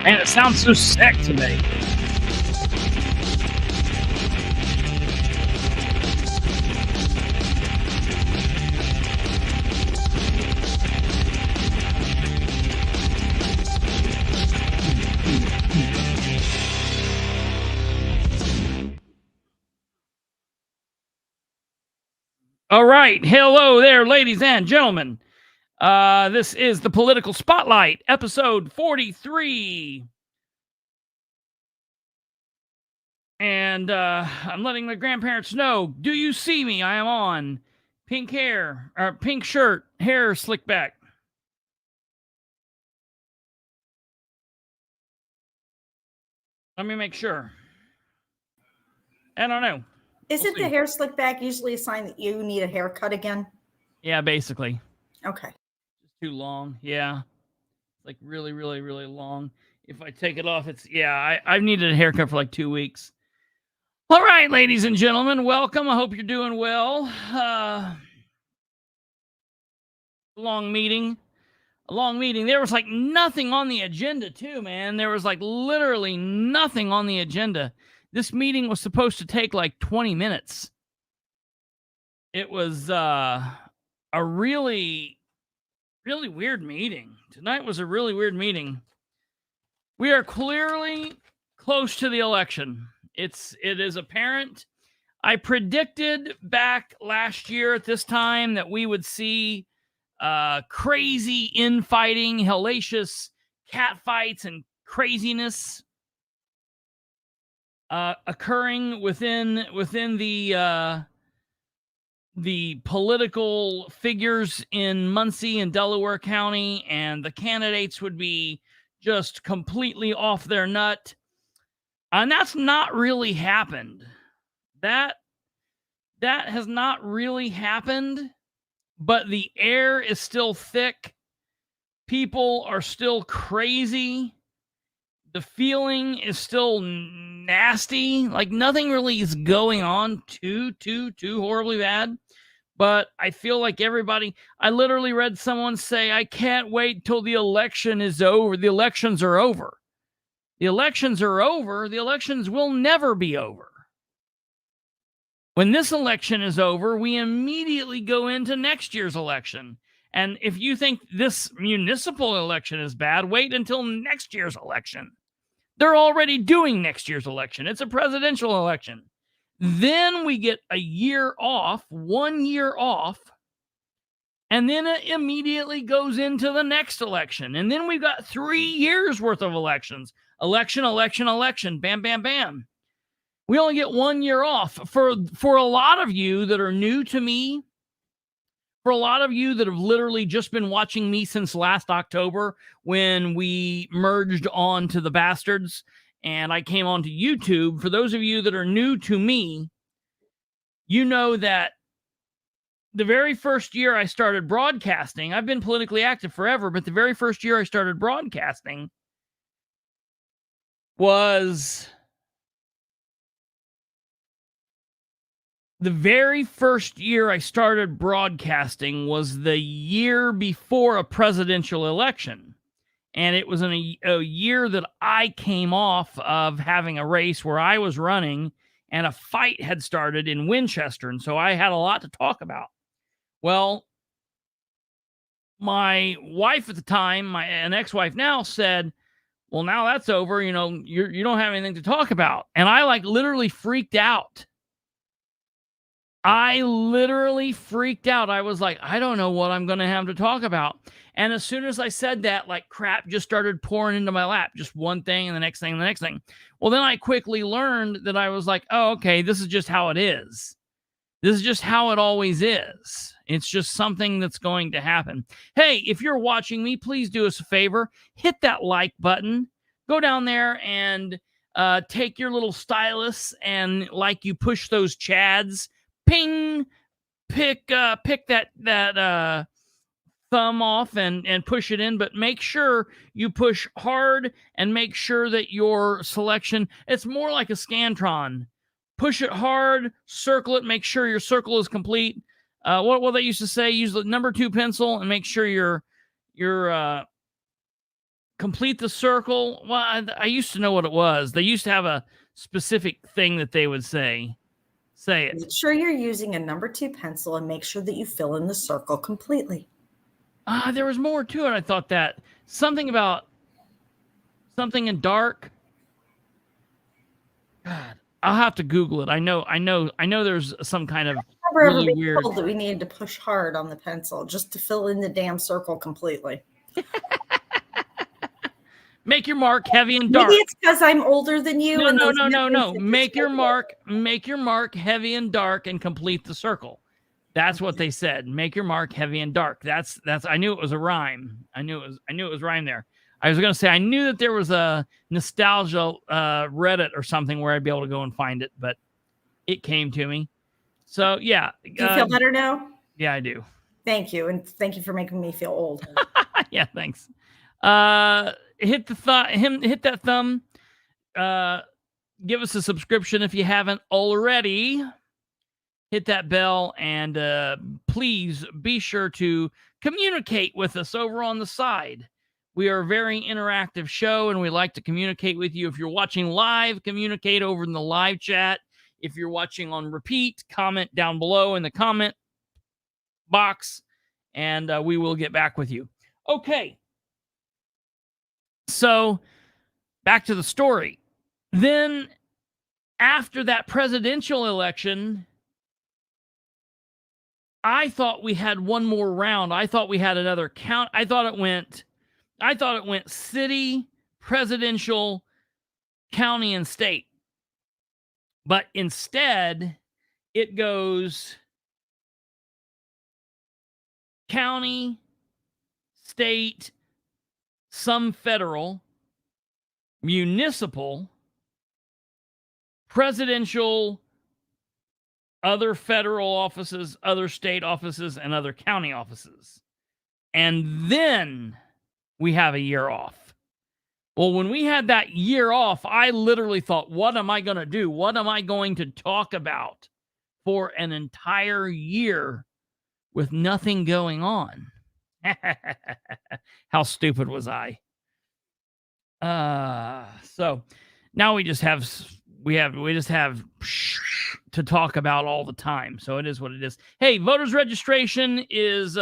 Man, it sounds so sick today. All right. Hello there, ladies and gentlemen. This is the Political Spotlight, episode 43. And I'm letting my grandparents know, do you see me? I am on. Pink hair, or pink shirt, hair slicked back. Let me make sure. I don't know. Isn't the hair slicked back usually a sign that you need a haircut again? Yeah, basically. Okay. It's too long. Yeah. Like really, really, really long. If I take it off, it's, yeah, I've needed a haircut for like 2 weeks. All right, ladies and gentlemen, welcome. I hope you're doing well. Long meeting. A long meeting. There was like nothing on the agenda too, man. There was like literally nothing on the agenda. This meeting was supposed to take like 20 minutes. It was a really, really weird meeting. Tonight was a really weird meeting. We are clearly close to the election. It is apparent. I predicted back last year at this time that we would see crazy infighting, hellacious catfights, and craziness occurring within the political figures in Muncie and Delaware County, and the candidates would be just completely off their nut. And that's not really happened. That has not really happened, but the air is still thick. People are still crazy. The feeling is still nasty. Like nothing really is going on too horribly bad. But I feel like everybody, I literally read someone say, I can't wait till the election is over. The elections are over. The elections are over. The elections will never be over. When this election is over, we immediately go into next year's election. And if you think this municipal election is bad, wait until next year's election. They're already doing next year's election. It's a presidential election. Then we get a year off, 1 year off, and then it immediately goes into the next election. And then we've got 3 years worth of elections. Election, election, election. Bam, bam, bam. We only get 1 year off. For a lot of you that are new to me, for a lot of you that have literally just been watching me since last October when we merged on to the Bastards and I came onto YouTube, for those of you that are new to me, you know that the very first year I started broadcasting, I've been politically active forever, but the very first year I started broadcasting was the year before a presidential election. And it was in a year that I came off of having a race where I was running and a fight had started in Winchester. And so I had a lot to talk about. Well, my wife at the time, an ex-wife now, said, Well, now that's over. You know, you don't have anything to talk about. And I like literally freaked out. I literally freaked out. I was like, I don't know what I'm going to have to talk about. And as soon as I said that, like crap just started pouring into my lap. Just one thing and the next thing and the next thing. Well, then I quickly learned that I was like, oh, okay, this is just how it is. This is just how it always is. It's just something that's going to happen. Hey, if you're watching me, please do us a favor. Hit that like button. Go down there and take your little stylus and like you push those chads. Ping, pick that thumb off and push it in, but make sure you push hard and make sure that your selection, it's more like a Scantron. Push it hard, circle it, make sure your circle is complete. What they used to say, use the number 2 pencil and make sure you're complete the circle. Well, I used to know what it was. They used to have a specific thing that they would say. Say it. Make sure you're using a number 2 pencil and make sure that you fill in the circle completely. There was more to it. I thought that something about something in dark. God, I'll have to Google it. I know. There's some kind of really weird. Told that we needed to push hard on the pencil just to fill in the damn circle completely. Make your mark heavy and dark. Maybe it's because I'm older than you. No. Make your mark heavy and dark and complete the circle. That's what they said. Make your mark heavy and dark. That's I knew it was a rhyme. I knew it was rhyme there. I was going to say I knew that there was a nostalgia Reddit or something where I'd be able to go and find it, but it came to me. So yeah. Do you feel better now? Yeah, I do. Thank you, and thank you for making me feel old. Yeah, thanks. Hit that thumb. Give us a subscription if you haven't already. Hit that bell, and please be sure to communicate with us over on the side. We are a very interactive show, and we like to communicate with you. If you're watching live, communicate over in the live chat. If you're watching on repeat, comment down below in the comment box, and we will get back with you. Okay. So, back to the story. Then, after that presidential election, I thought we had one more round. I thought we had another count. I thought it went city, presidential, county, and state. But instead, it goes county, state, some federal, municipal, presidential, other federal offices, other state offices, and other county offices. And then we have a year off. Well, when we had that year off, I literally thought, what am I going to do? What am I going to talk about for an entire year with nothing going on? How stupid was I? So now we just have to talk about all the time. So it is what it is. Hey, voters registration is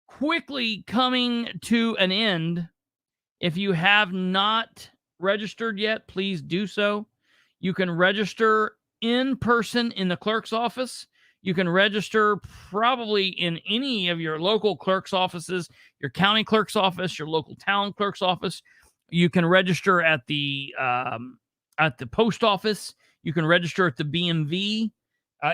quickly coming to an end. If you have not registered yet, please do so. You can register in person in the clerk's office. You can register probably in any of your local clerk's offices, your county clerk's office, your local town clerk's office. You can register at the post office. You can register at the BMV.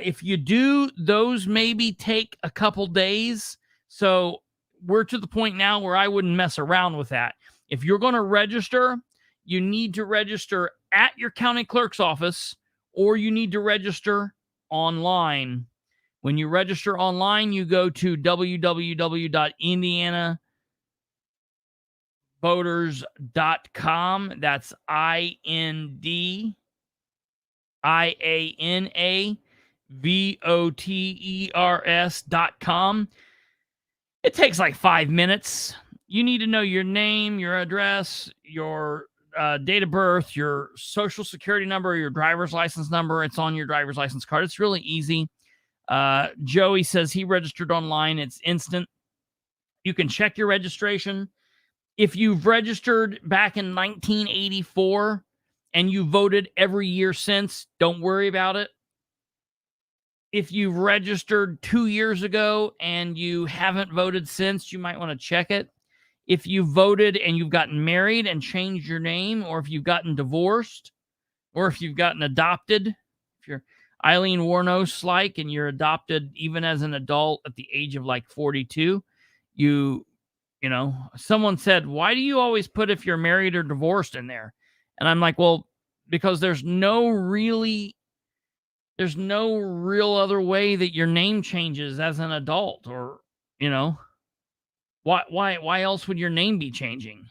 If you do, those maybe take a couple days. So we're to the point now where I wouldn't mess around with that. If you're going to register, you need to register at your county clerk's office, or you need to register online. When you register online, you go to www.indianavoters.com. That's INDIANAVOTERS.com. It takes like 5 minutes. You need to know your name, your address, your date of birth, your social security number, your driver's license number. It's on your driver's license card. It's really easy. Joey says he registered online. It's instant. You can check your registration If you've registered back in 1984 and you voted every year since, don't worry about it. If you've registered 2 years ago and you haven't voted since, you might want to check it. If you voted and you've gotten married and changed your name, or if you've gotten divorced, or if you've gotten adopted, if you're Eileen Warnos-like and you're adopted even as an adult at the age of like 42, you know, someone said, why do you always put if you're married or divorced in there? And I'm like, well, because there's no real other way that your name changes as an adult, or, you know, why else would your name be changing?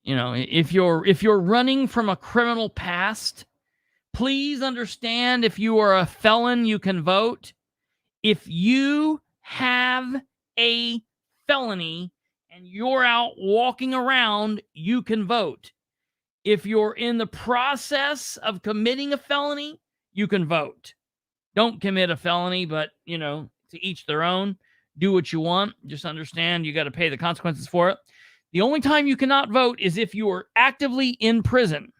You know, if you're running from a criminal past, please understand, if you are a felon, you can vote. If you have a felony and you're out walking around, you can vote. If you're in the process of committing a felony, you can vote. Don't commit a felony, but, you know, to each their own. Do what you want. Just understand you got to pay the consequences for it. The only time you cannot vote is if you are actively in prison.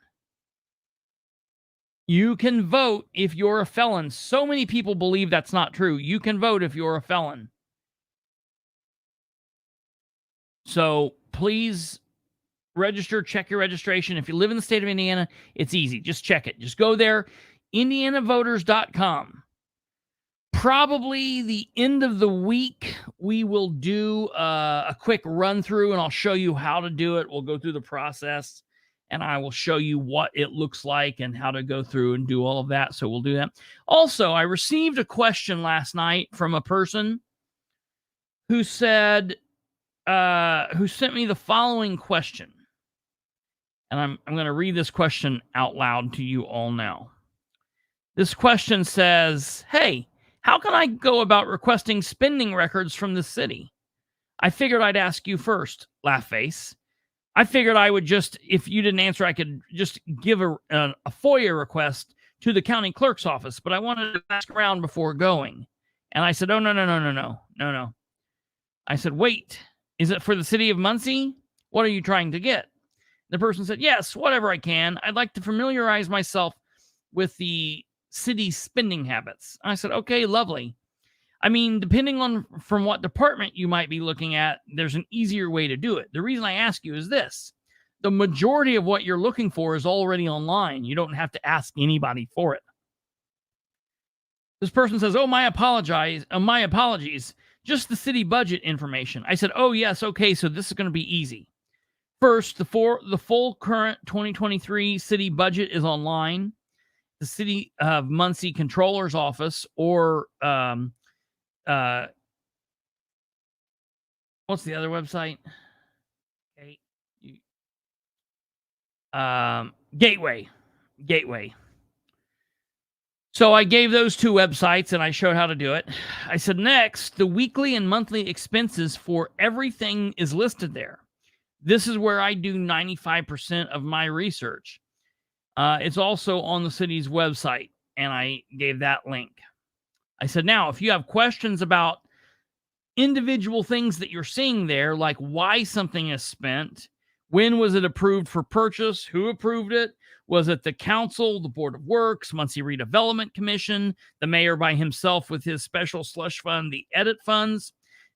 You can vote if you're a felon. So many people believe that's not true. You can vote if you're a felon. So please register, check your registration. If you live in the state of Indiana, it's easy. Just check it. Just go there, indianavoters.com. Probably the end of the week, we will do a quick run through, and I'll show you how to do it. We'll go through the process, and I will show you what it looks like and how to go through and do all of that. So we'll do that. Also, I received a question last night from a person who said, who sent me the following question. And I'm going to read this question out loud to you all now. This question says, hey, how can I go about requesting spending records from the city? I figured I'd ask you first, laugh face. I figured I would just, if you didn't answer, I could just give a FOIA request to the county clerk's office, but I wanted to ask around before going. And I said, oh, no. I said, wait, is it for the city of Muncie? What are you trying to get? The person said, yes, whatever I can. I'd like to familiarize myself with the city's spending habits. I said, okay, lovely. I mean, depending on from what department you might be looking at, there's an easier way to do it. The reason I ask you is this. The majority of what you're looking for is already online. You don't have to ask anybody for it. This person says, oh, my apologies. Just the city budget information. I said, oh, yes, okay, so this is going to be easy. First, the full current 2023 city budget is online. The City of Muncie Controller's Office, or what's the other website? Okay. Gateway. So I gave those two websites and I showed how to do it. I said, next, the weekly and monthly expenses for everything is listed there. This is where I do 95% of my research. It's also on the city's website, and I gave that link. I said, now, if you have questions about individual things that you're seeing there, like why something is spent, when was it approved for purchase, who approved it, was it the council, the Board of Works, Muncie Redevelopment Commission, the mayor by himself with his special slush fund, the edit funds,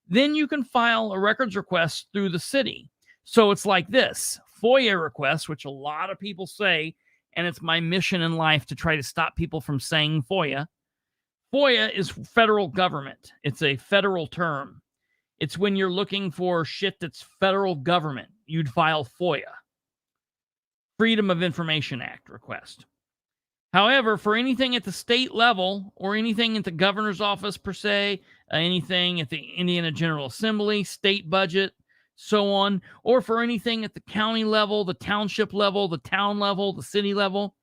then you can file a records request through the city. So it's like this, FOIA requests, which a lot of people say, and it's my mission in life to try to stop people from saying FOIA. FOIA is federal government. It's a federal term. It's when you're looking for shit that's federal government. You'd file FOIA. Freedom of Information Act request. However, for anything at the state level or anything at the governor's office per se, anything at the Indiana General Assembly, state budget, so on, or for anything at the county level, the township level, the town level, the city level,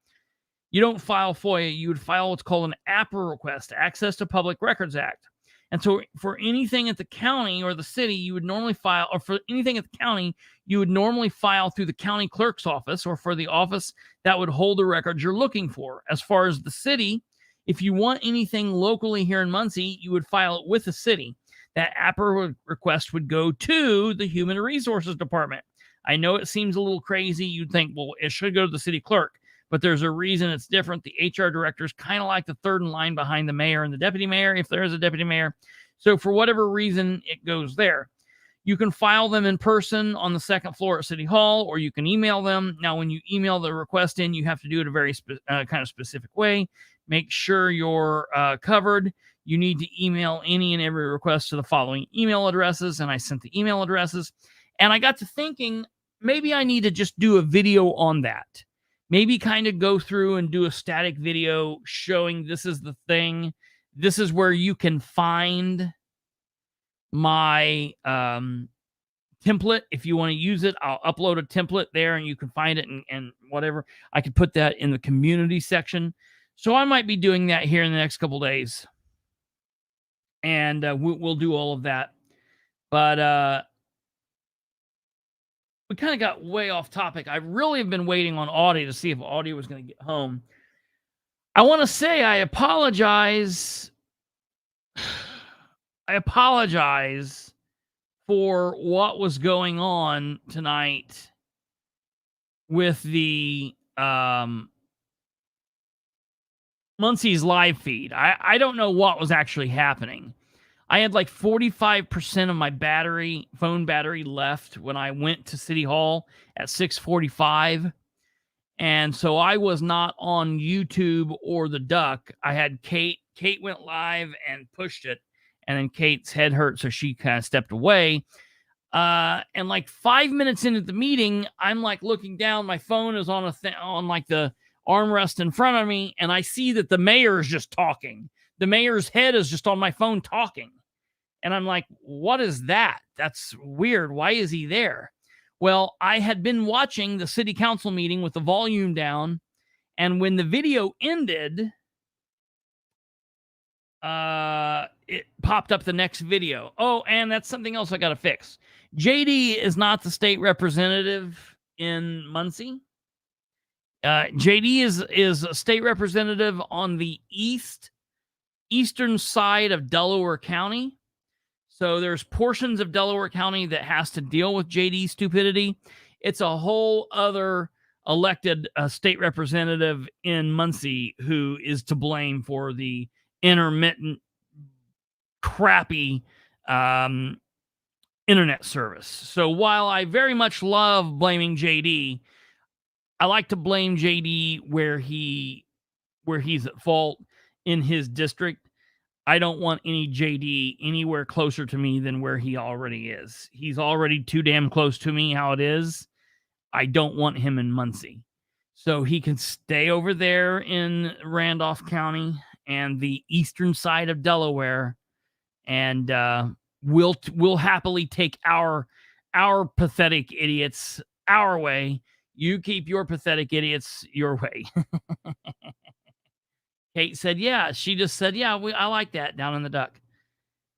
you don't file FOIA. You would file what's called an APRA request, Access to Public Records Act. And so for anything at the county or the city, you would normally file, or for anything at the county, you would normally file through the county clerk's office or for the office that would hold the records you're looking for. As far as the city, if you want anything locally here in Muncie, you would file it with the city. that APR request would go to the Human Resources Department. I know it seems a little crazy. You'd think, well, it should go to the city clerk, but there's a reason it's different. The HR director is kind of like the third in line behind the mayor and the deputy mayor, if there is a deputy mayor. So for whatever reason, it goes there. You can file them in person on the second floor at City Hall, or you can email them. Now, when you email the request in, you have to do it a very kind of specific way. Make sure you're covered. You need to email any and every request to the following email addresses, and I sent the email addresses. And I got to thinking, maybe I need to just do a video on that. Maybe kind of go through and do a static video showing this is the thing. This is where you can find my template. If you want to use it, I'll upload a template there and you can find it and whatever. I could put that in the community section. So I might be doing that here in the next couple days. And we'll do all of that. But we kind of got way off topic. I really have been waiting on Audie to see if Audie was going to get home. I want to say I apologize. I apologize for what was going on tonight with the Muncie's live feed. I don't know what was actually happening. I had like 45% of my phone battery left when I went to City Hall at 6:45. And so I was not on YouTube or the Duck. I had Kate. Kate went live and pushed it. And then Kate's head hurt, so she kind of stepped away. And like 5 minutes into the meeting, I'm like looking down. My phone is on on like the armrest in front of me, and I see that the mayor is just talking. The mayor's head is just on my phone talking. And I'm like, what is that? That's weird. Why is he there? Well, I had been watching the city council meeting with the volume down, and when the video ended, it popped up the next video. Oh, and that's something else I got to fix. JD is not the state representative in Muncie. JD is a state representative on the eastern side of Delaware County. So there's portions of Delaware County that has to deal with JD stupidity. It's a whole other elected state representative in Muncie who is to blame for the intermittent, crappy internet service. So while I very much love blaming JD, I like to blame JD where he's at fault in his district. I don't want any JD anywhere closer to me than where he already is. He's already too damn close to me how it is. I don't want him in Muncie. So he can stay over there in Randolph County and the eastern side of Delaware, and we'll happily take our pathetic idiots our way. You keep your pathetic idiots your way. Kate said, yeah. She just said, yeah, I like that down in the Duck.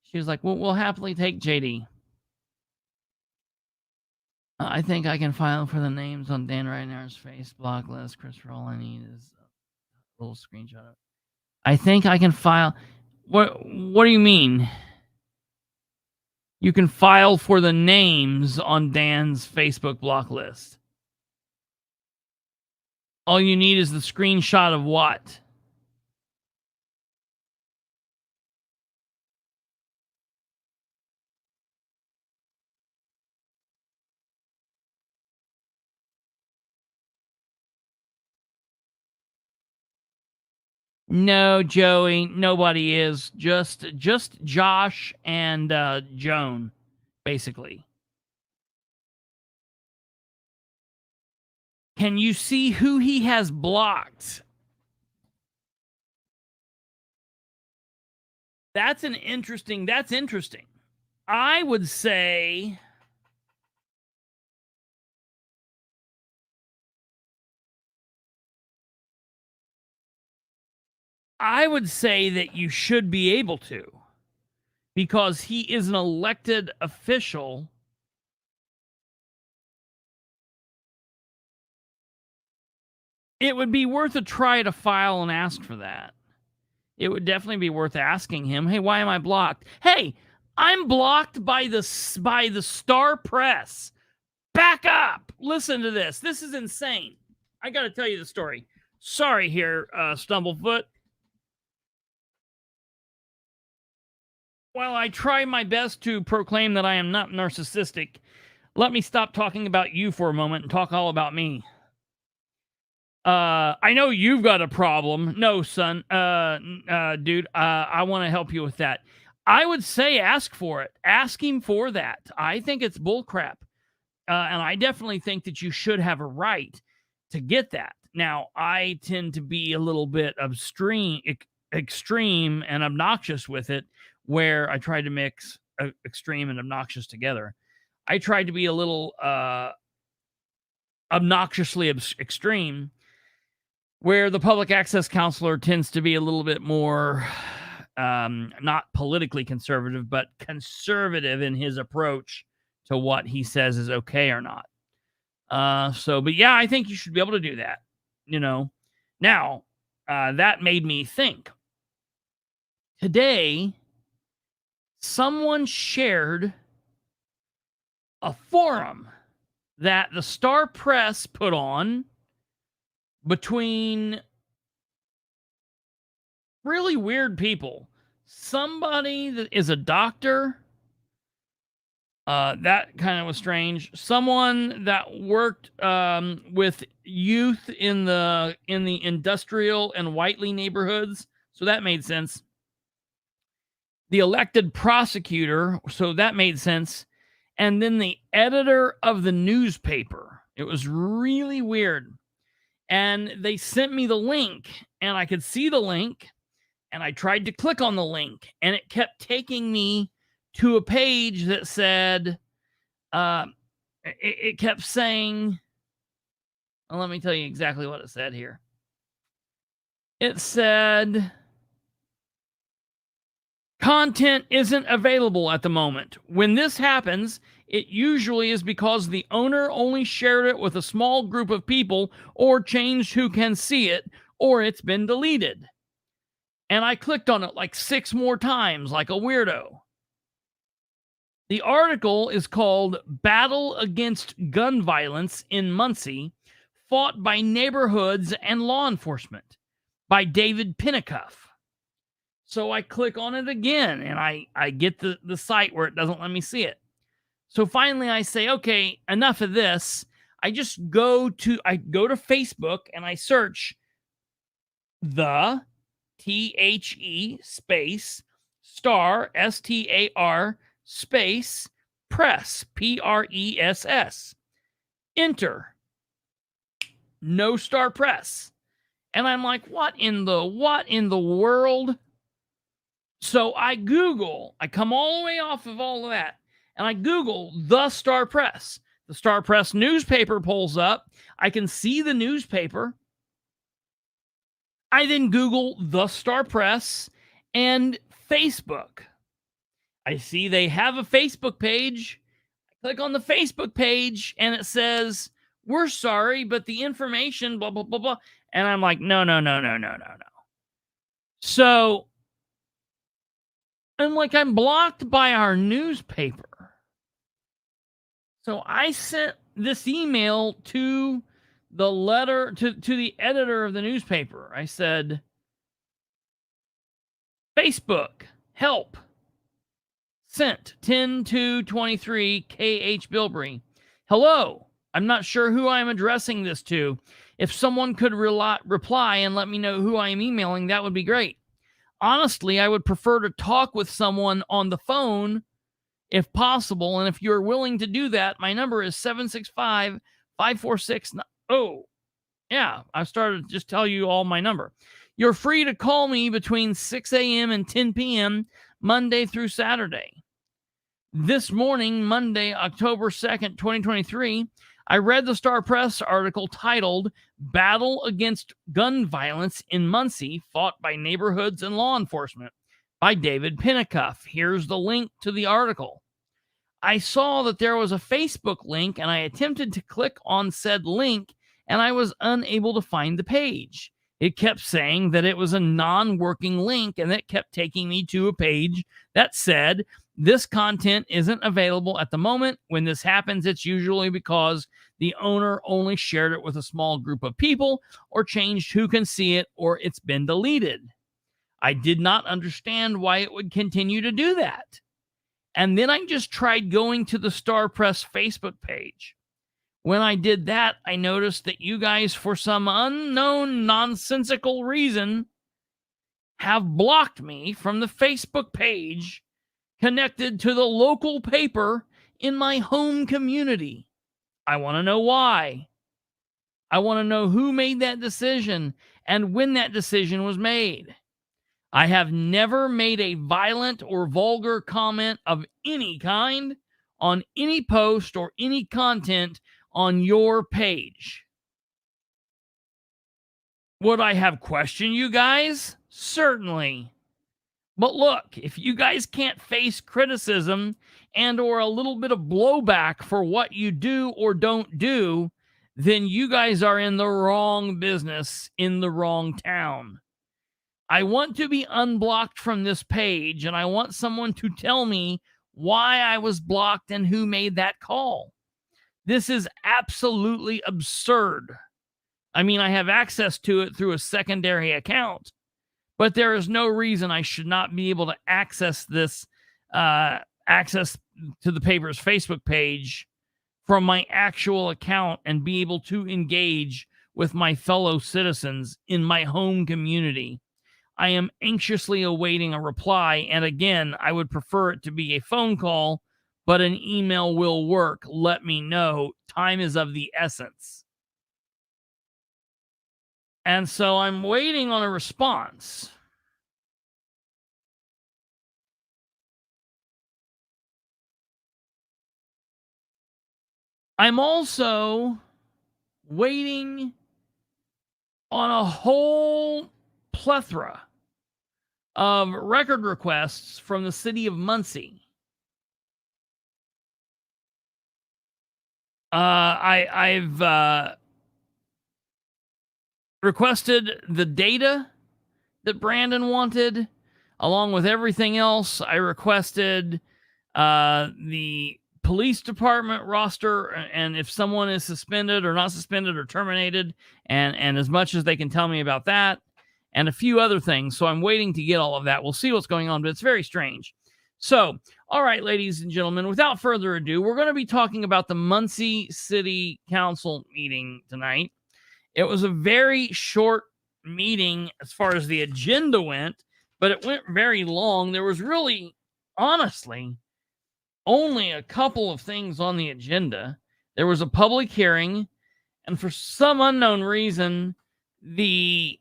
She was like, well, we'll happily take JD. I think I can file for the names on Dan Reiner's face block list. Christopher, all I need is a little screenshot of it. I think I can file. What do you mean? You can file for the names on Dan's Facebook block list. All you need is the screenshot of what? No, Joey, nobody is. Just Josh and Joan, basically. Can you see who he has blocked? That's interesting. I would say that you should be able to, because he is an elected official. It would be worth a try to file and ask for that. It would definitely be worth asking him, hey, why am I blocked? Hey, I'm blocked by the Star Press. Back up. Listen to this. This is insane. I got to tell you the story. Sorry here, Stumblefoot. While I try my best to proclaim that I am not narcissistic, let me stop talking about you for a moment and talk all about me. I know you've got a problem. No, son. Dude, I want to help you with that. I would say ask for it. Ask him for that. I think it's bullcrap. And I definitely think that you should have a right to get that. Now, I tend to be a little bit extreme and obnoxious with it, where I try to mix extreme and obnoxious together. I tried to be a little obnoxiously extreme, where the public access counselor tends to be a little bit more not politically conservative, but conservative in his approach to what he says is okay or not. But yeah, I think you should be able to do that. Now, that made me think. Today, someone shared a forum that the Star Press put on between really weird people. Somebody that is a doctor. That kind of was strange. Someone that worked with youth in the industrial and Whiteley neighborhoods. So that made sense. The elected prosecutor. So that made sense. And then the editor of the newspaper. It was really weird. And they sent me the link, and I could see the link, and I tried to click on the link, and it kept taking me to a page that said, it kept saying, well, let me tell you exactly what it said here. It said, content isn't available at the moment. When this happens, it usually is because the owner only shared it with a small group of people or changed who can see it, or it's been deleted. And I clicked on it like 6 more times, like a weirdo. The article is called Battle Against Gun Violence in Muncie, Fought by Neighborhoods and Law Enforcement by David Pinnicuff. So I click on it again, and I get the site where it doesn't let me see it. So finally I say, okay, enough of this. I go to Facebook and I search the THE space star STAR space press PRESS. Enter. No Star Press. And I'm like, what in the world? So I come all the way off of all of that, and I Google the Star Press. The Star Press newspaper pulls up. I can see the newspaper. I then Google the Star Press and Facebook. I see they have a Facebook page. I click on the Facebook page, and it says, we're sorry, but the information, blah, blah, blah, blah. And I'm like, no. So I'm blocked by our newspaper. So I sent this email to the editor of the newspaper. I said, Facebook, help. Sent 10/2/23 KH Bilbrey. Hello. I'm not sure who I'm addressing this to. If someone could reply and let me know who I am emailing, that would be great. Honestly, I would prefer to talk with someone on the phone if possible. And if you're willing to do that, my number is 765-546. Oh, yeah. I started to just tell you all my number. You're free to call me between 6 a.m. and 10 p.m. Monday through Saturday. This morning, Monday, October 2nd, 2023, I read the Star Press article titled Battle Against Gun Violence in Muncie, Fought by Neighborhoods and Law Enforcement by David Pinnicuff. Here's the link to the article. I saw that there was a Facebook link, and I attempted to click on said link, and I was unable to find the page. It kept saying that it was a non-working link, and it kept taking me to a page that said, This content isn't available at the moment. When this happens, it's usually because the owner only shared it with a small group of people or changed who can see it, or it's been deleted. I did not understand why it would continue to do that. And then I just tried going to the Star Press Facebook page. When I did that, I noticed that you guys, for some unknown nonsensical reason, have blocked me from the Facebook page connected to the local paper in my home community. I want to know why. I want to know who made that decision and when that decision was made. I have never made a violent or vulgar comment of any kind on any post or any content on your page. Would I have questioned you guys? Certainly. But look, if you guys can't face criticism and or a little bit of blowback for what you do or don't do, then you guys are in the wrong business in the wrong town. I want to be unblocked from this page, and I want someone to tell me why I was blocked and who made that call. This is absolutely absurd. I mean, I have access to it through a secondary account, but there is no reason I should not be able to access this, access to the paper's Facebook page from my actual account and be able to engage with my fellow citizens in my home community. I am anxiously awaiting a reply, and again, I would prefer it to be a phone call, but an email will work. Let me know. Time is of the essence. And so I'm waiting on a response. I'm also waiting on a whole plethora of record requests from the city of Muncie. I've requested the data that Brandon wanted, along with everything else. I requested the police department roster, and if someone is suspended or not suspended or terminated, and as much as they can tell me about that, and a few other things. So I'm waiting to get all of that. We'll see what's going on, but it's very strange. So, all right, ladies and gentlemen, without further ado, we're going to be talking about the Muncie City Council meeting tonight. It was a very short meeting as far as the agenda went, but it went very long. There was really, honestly, only a couple of things on the agenda. There was a public hearing, and for some unknown reason, the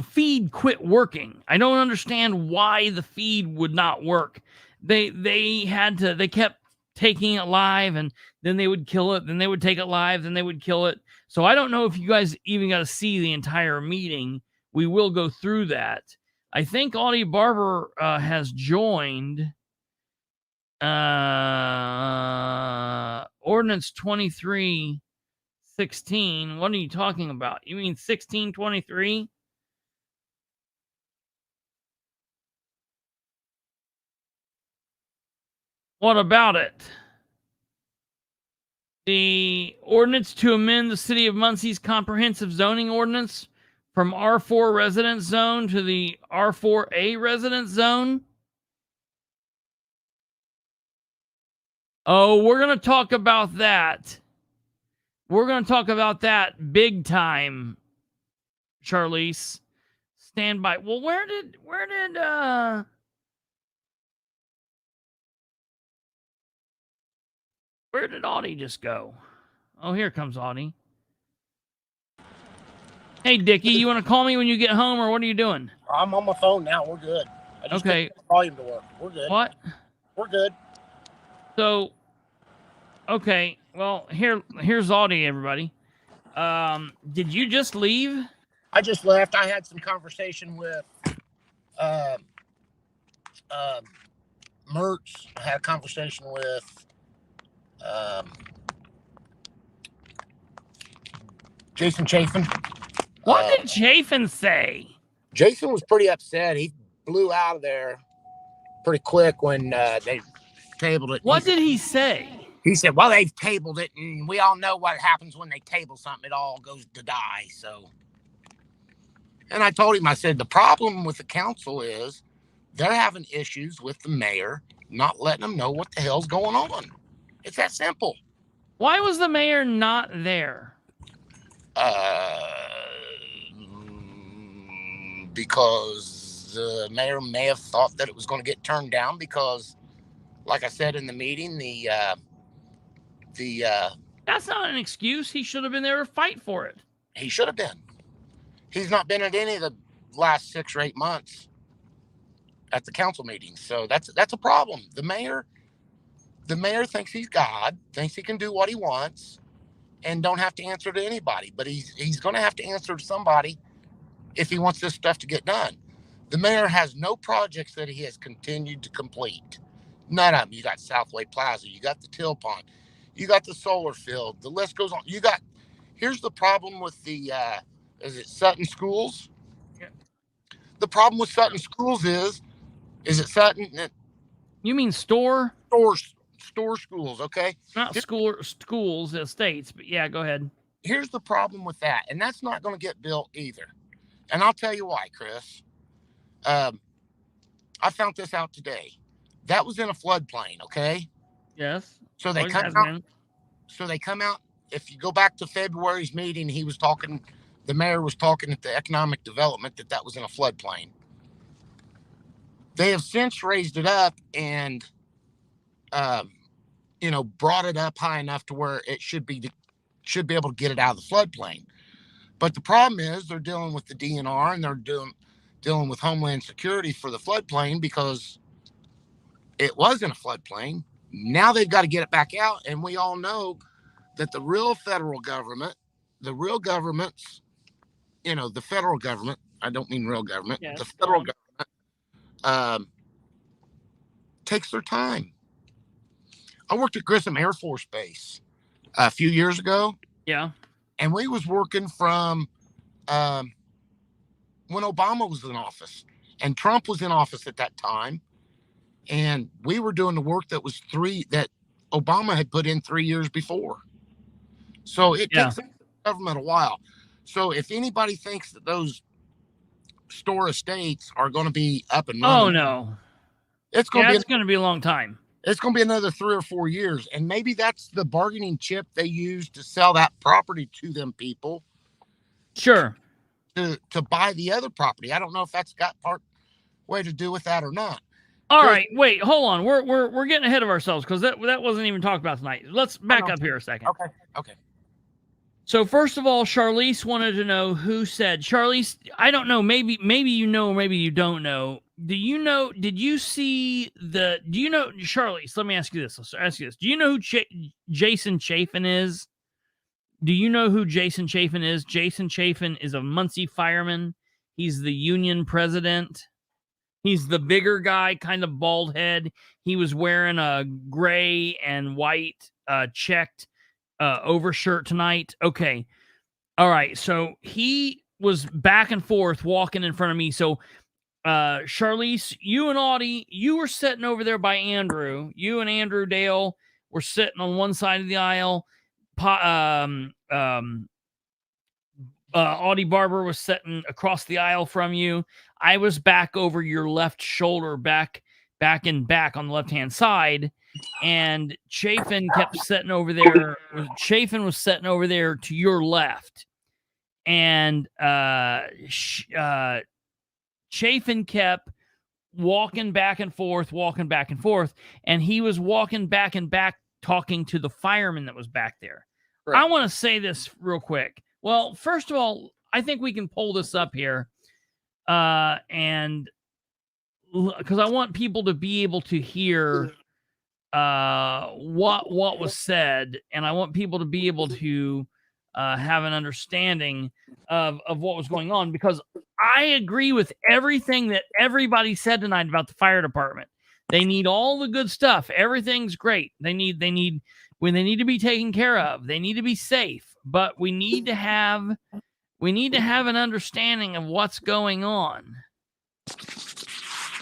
feed quit working. I don't understand why the feed would not work. They kept taking it live, and then they would kill it, then they would take it live, then they would kill it. So I don't know if you guys even got to see the entire meeting. We will go through that. I think Audie Barber has joined. Ordinance 2316. What are you talking about? You mean 1623? What about it? The ordinance to amend the City of Muncie's comprehensive zoning ordinance from R4 residence zone to the R4A residence zone. Oh, we're going to talk about that. We're going to talk about that big time, Charlize. Stand by. Well, where did Audie just go? Oh, here comes Audie. Hey, Dickie, you want to call me when you get home, or what are you doing? I'm on my phone now. We're good. I just okay. Get the volume to work. We're good. What? We're good. So, okay. Well, here's Audie, everybody. Did you just leave? I just left. I had some conversation with Mertz. I had a conversation with Jason Chafin. What did Chafin say? Jason was pretty upset. He blew out of there pretty quick when they tabled it. What did he say? He said, well, they've tabled it, and we all know what happens when they table something. It all goes to die. So, and I told him, I said, the problem with the council is they're having issues with the mayor not letting them know what the hell's going on. It's that simple. Why was the mayor not there? Because the mayor may have thought that it was going to get turned down because, like I said in the meeting, That's not an excuse. He should have been there to fight for it. he should have been. He's not been at any of the last 6 or 8 months at the council meetings, so that's a problem. The mayor thinks he's God, thinks he can do what he wants, and don't have to answer to anybody. But he's going to have to answer to somebody if he wants this stuff to get done. The mayor has no projects that he has continued to complete. None of them. You got Southway Plaza, you got the Till Pond, you got the solar field. The list goes on. Here's the problem with the is it Sutton Schools? Yeah. The problem with Sutton Schools is it Sutton? You mean store Schools, okay? Not schools, estates, but yeah, go ahead. Here's the problem with that, and that's not going to get built either. And I'll tell you why, Chris. I found this out today. That was in a floodplain, okay? Yes. So they come out. If you go back to February's meeting, the mayor was talking at the economic development that was in a floodplain. They have since raised it up and, brought it up high enough to where it should be able to get it out of the floodplain. But the problem is they're dealing with the DNR and they're dealing with Homeland Security for the floodplain because it was in a floodplain. Now they've got to get it back out. And we all know that the real federal government, the federal government, I don't mean real government, yes, the federal government takes their time. I worked at Grissom Air Force Base a few years ago. Yeah. And we was working from when Obama was in office and Trump was in office at that time. And we were doing the work that Obama had put in 3 years before. So it takes the government a while. So if anybody thinks that those store estates are going to be up and running. Oh, no. It's going to be a long time. It's going to be another 3 or 4 years. And maybe that's the bargaining chip they use to sell that property to them people. Sure. To buy the other property. I don't know if that's got way to do with that or not. All right, wait, hold on. We're getting ahead of ourselves because that wasn't even talked about tonight. Let's back up here a second. Okay. So first of all, Charlize wanted to know who said. Charlize, I don't know. Maybe you know, maybe you don't know. Charlize, let me ask you this. Do you know who Jason Chafin is? Do you know who Jason Chafin is? Jason Chafin is a Muncie fireman. He's the union president. He's the bigger guy, kind of bald head. He was wearing a gray and white checked overshirt tonight. Okay. All right. So he was back and forth walking in front of me. So Charlize, you and Audie, you were sitting over there by Andrew. You and Andrew Dale were sitting on one side of the aisle. Audie Barber was sitting across the aisle from you. I was back over your left shoulder, back on the left-hand side, and Chafin kept sitting over there. Chafin was sitting over there to your left, and Chafin kept walking back and forth, and he was walking back and back, talking to the fireman that was back there. Right. I want to say this real quick. Well, first of all, I think we can pull this up here, and because I want people to be able to hear what was said, and I want people to be able to have an understanding of what was going on, because I agree with everything that everybody said tonight about the fire department. They need all the good stuff. Everything's great. They need when they need to be taken care of. They need to be safe. But we need to have an understanding of what's going on.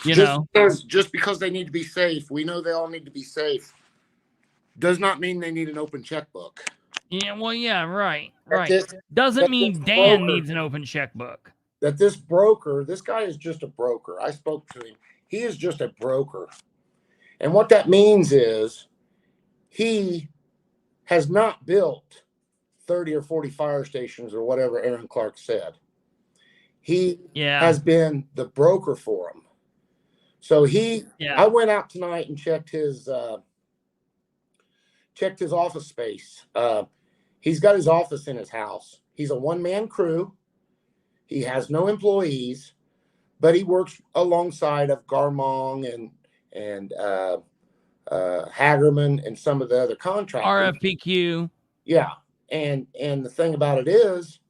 You know, just because they need to be safe, we know they all need to be safe, does not mean they need an open checkbook. yeah, well, yeah, right. This Doesn't mean this Dan broker- needs an open checkbook. That this broker, this guy is just a broker. I spoke to him. He is just a broker. And what that means is he has not built 30 or 40 fire stations or whatever Aaron Clark said. He has been the broker for them. So I went out tonight and checked his office space. He's got his office in his house. He's a one-man crew. He has no employees, but he works alongside of Garmong and Hagerman and some of the other contractors. RFPQ. Yeah. And the thing about it is,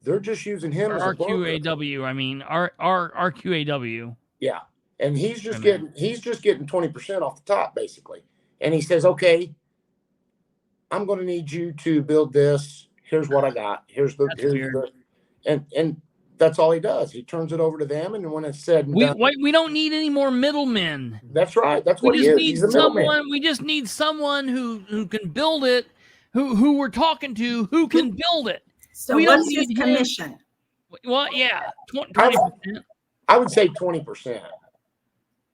they're just using him as a broker. RQAW. I mean, RQAW. Yeah. And he's just getting 20% off the top, basically. And he says, okay, I'm going to need you to build this. Here's what I got. And that's all he does. He turns it over to them. And when it's said and done, we don't need any more middlemen. That's right. That's what he is. He's a middleman. We just need someone who can build it, who we're talking to, who can build it. So what's his commission? Well, yeah, 20%. I would say 20%.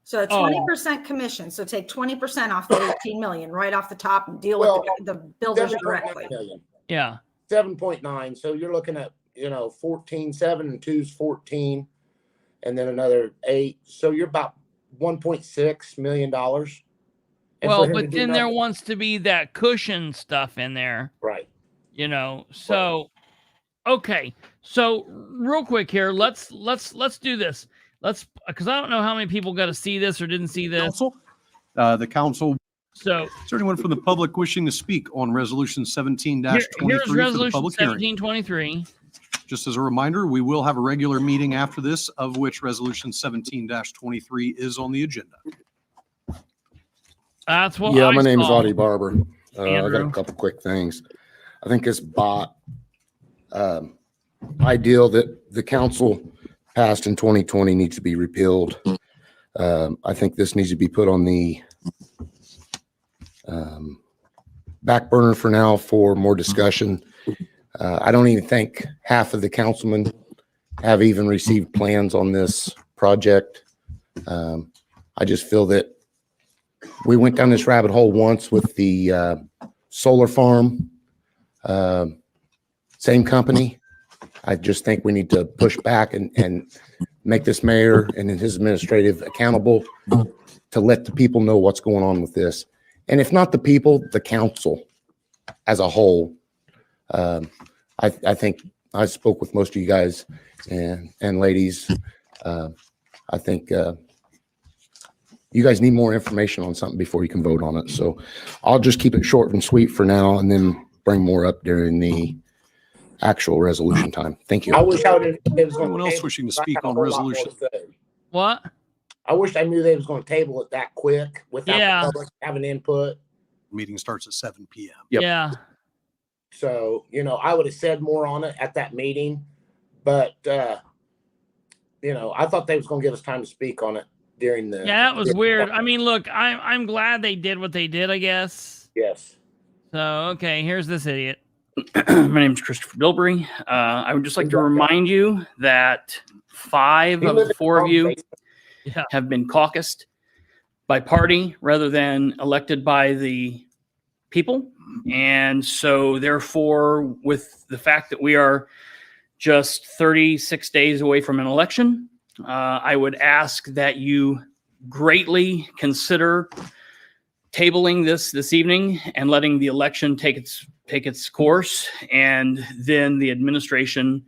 So a 20% commission. So take 20% off the 18 million right off the top and deal with the builders directly. Yeah. 7.9. So you're looking at 14, 7 and 2 is 14, and then another 8. So you're about $1.6 million. Well, but then there wants to be that cushion stuff in there, right? So okay. So real quick here, let's do this. Because I don't know how many people got to see this or didn't see this. The council. So, is there anyone from the public wishing to speak on resolution 17-23 here's for the resolution public hearing? 1723. Just as a reminder, we will have a regular meeting after this, of which resolution 17-23 is on the agenda. That's what. Yeah, my name is Audie Barber. I got Andrew. a couple quick things. I think this bot ideal that the council passed in 2020 needs to be repealed. I think this needs to be put on the back burner for now for more discussion. I don't even think half of the councilmen have even received plans on this project. I just feel that we went down this rabbit hole once with the solar farm, same company. I just think we need to push back and make this mayor and his administrative accountable to let the people know what's going on with this. And if not the people, the council as a whole. I think I spoke with most of you guys and ladies. I think you guys need more information on something before you can vote on it. So I'll just keep it short and sweet for now and then bring more up during the actual resolution time. Thank you. I wish I would. Anyone else wishing to speak on resolution? What? I wish I knew they was going to table it that quick without Yeah. the public having input. Meeting starts at 7 p.m. Yep. Yeah. So, I would have said more on it at that meeting, but, I thought they was going to give us time to speak on it during the. Yeah, that was weird. I mean, look, I'm glad they did what they did, I guess. Yes. So, okay, here's this idiot. My name is Christopher Bilbrey. I would just like to remind you that 5 of the 4 of you have been caucused by party rather than elected by the people. And so therefore, with the fact that we are just 36 days away from an election, I would ask that you greatly consider tabling this evening and letting the election take its course, and then the administration,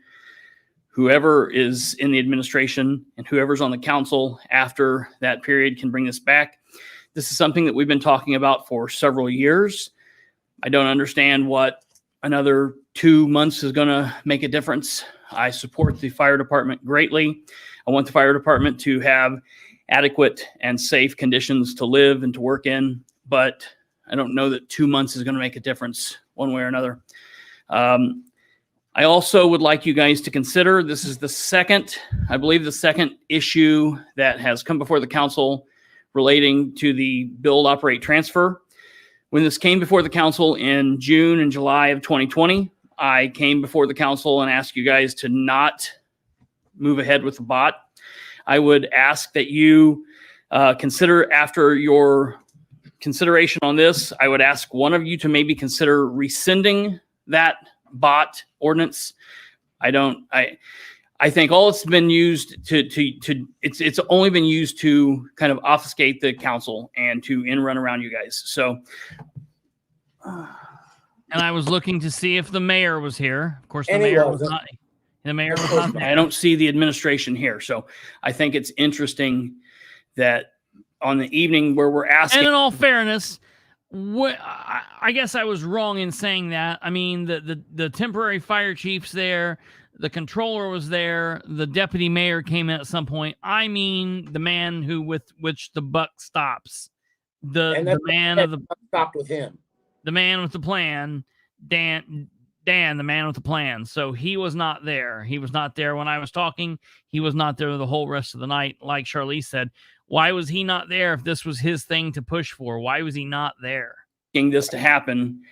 whoever is in the administration and whoever's on the council after that period, can bring this back. This is something that we've been talking about for several years. I don't understand what another 2 months is going to make a difference. I support the fire department greatly. I want the fire department to have adequate and safe conditions to live and to work in, but I don't know that 2 months is going to make a difference one way or another. I also would like you guys to consider, this is the second issue that has come before the council relating to the build, operate, transfer. When this came before the council in June and July of 2020, I came before the council and asked you guys to not move ahead with the bot. I would ask that you consider, after your consideration on this, I would ask one of you to maybe consider rescinding that bot ordinance. I think all it's been used it's only been used to kind of obfuscate the council and to run around you guys. So, and I was looking to see if the mayor was here. Of course, the And he mayor was wasn't. not. The mayor was not there. I don't see the administration here. So I think it's interesting that on the evening where we're asking. And in all fairness, I guess I was wrong in saying that. I mean, the temporary fire chief's there, the controller was there, the deputy mayor came in at some point. I mean, the man who with which the buck stops, the man of the stopped with him, the man with the plan, Dan, the man with the plan. So he was not there. He was not there when I was talking. He was not there the whole rest of the night. Like Charlize said, why was he not there if this was his thing to push for? Why was he not there? This to happen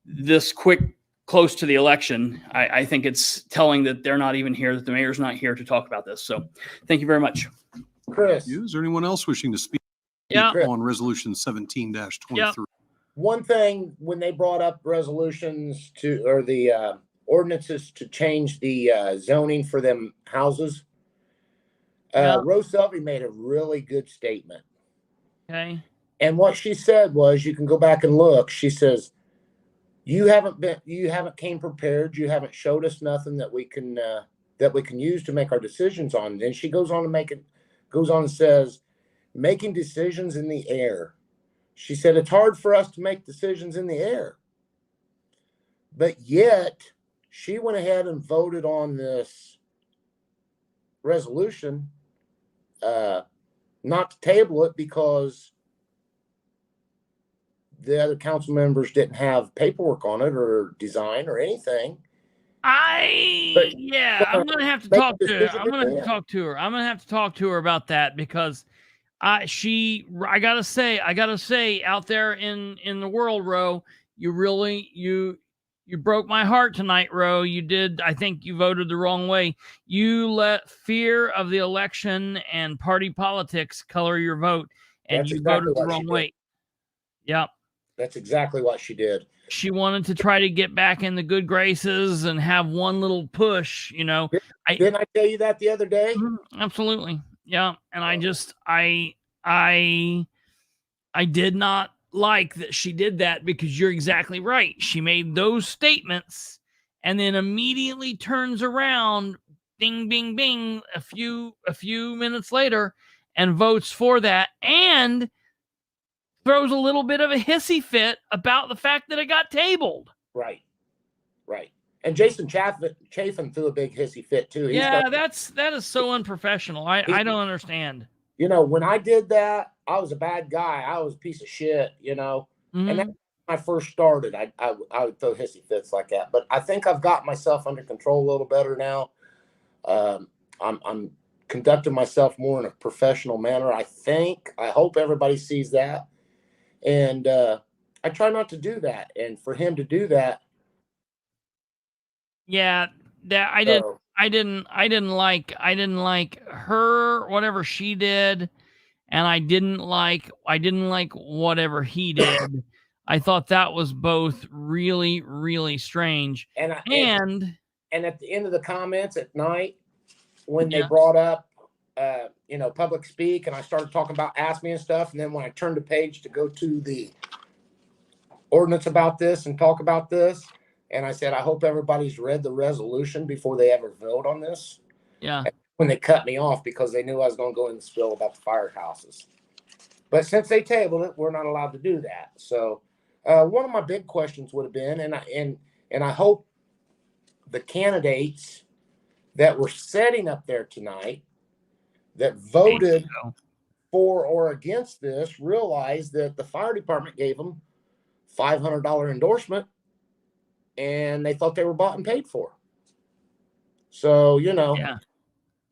this quick, close to the election, I think it's telling that they're not even here, that the mayor's not here to talk about this. So thank you very much. Chris. Is there anyone else wishing to speak Yeah. on resolution 17-23? Yep. One thing, when they brought up resolutions or the ordinances to change the zoning for them houses, Rose Selvey made a really good statement. Okay. And what she said was, you can go back and look. She says, you haven't came prepared. You haven't showed us nothing that we can use to make our decisions on. Then she goes on and says, making decisions in the air. She said, it's hard for us to make decisions in the air. But yet she went ahead and voted on this resolution, not to table it because the other council members didn't have paperwork on it or design or anything. I'm gonna have to talk to her. I'm gonna have to talk to her about that, because I gotta say out there in the world, Ro, you broke my heart tonight, Ro. You did. I think you voted the wrong way. You let fear of the election and party politics color your vote, and That's you exactly voted the what she wrong did. way. Yep. That's exactly what she did. She wanted to try to get back in the good graces and have one little push, Didn't I tell you that the other day? Absolutely. Yeah. And I did not like that she did that, because you're exactly right. She made those statements and then immediately turns around, bing, bing, bing, a few minutes later, and votes for that, and throws a little bit of a hissy fit about the fact that it got tabled. Right. And Jason Chafin threw a big hissy fit too. That is so unprofessional. I don't understand. When I did that, I was a bad guy. I was a piece of shit, Mm-hmm. And that's when I first started. I would throw hissy fits like that. But I think I've got myself under control a little better now. I'm conducting myself more in a professional manner. I hope everybody sees that. And I try not to do that. And for him to do that. Yeah, that I didn't like her, whatever she did, and I didn't like whatever he did. I thought that was both really, really strange. And at the end of the comments at night, when they brought up public speak, and I started talking about Ask Me and stuff, and then when I turned the page to go to the ordinance about this and talk about this, and I said, I hope everybody's read the resolution before they ever vote on this. Yeah. And when they cut me off because they knew I was going to go in the spill about the firehouses. But since they tabled it, we're not allowed to do that. So one of my big questions would have been, and I hope the candidates that were sitting up there tonight that voted for or against this realized that the fire department gave them $500 endorsement, and they thought they were bought and paid for. So, Yeah.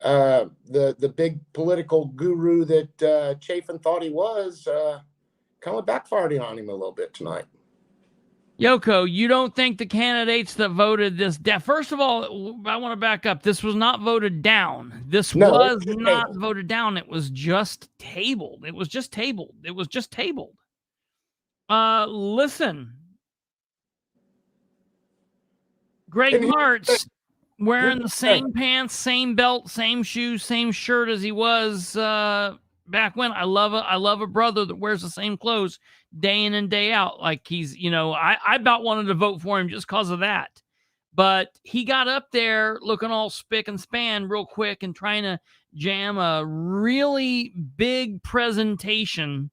The big political guru that Chafin thought he was kind of backfired on him a little bit tonight. Yoko, you don't think the candidates that voted this down? First of all, I want to back up. This was not voted down. This was not voted down. It was just tabled. It was just tabled. It was just tabled. Listen. Greg Martz wearing the same pants, same belt, same shoes, same shirt as he was back when. I love a brother that wears the same clothes day in and day out. Like he's, I about wanted to vote for him just because of that. But he got up there looking all spick and span real quick and trying to jam a really big presentation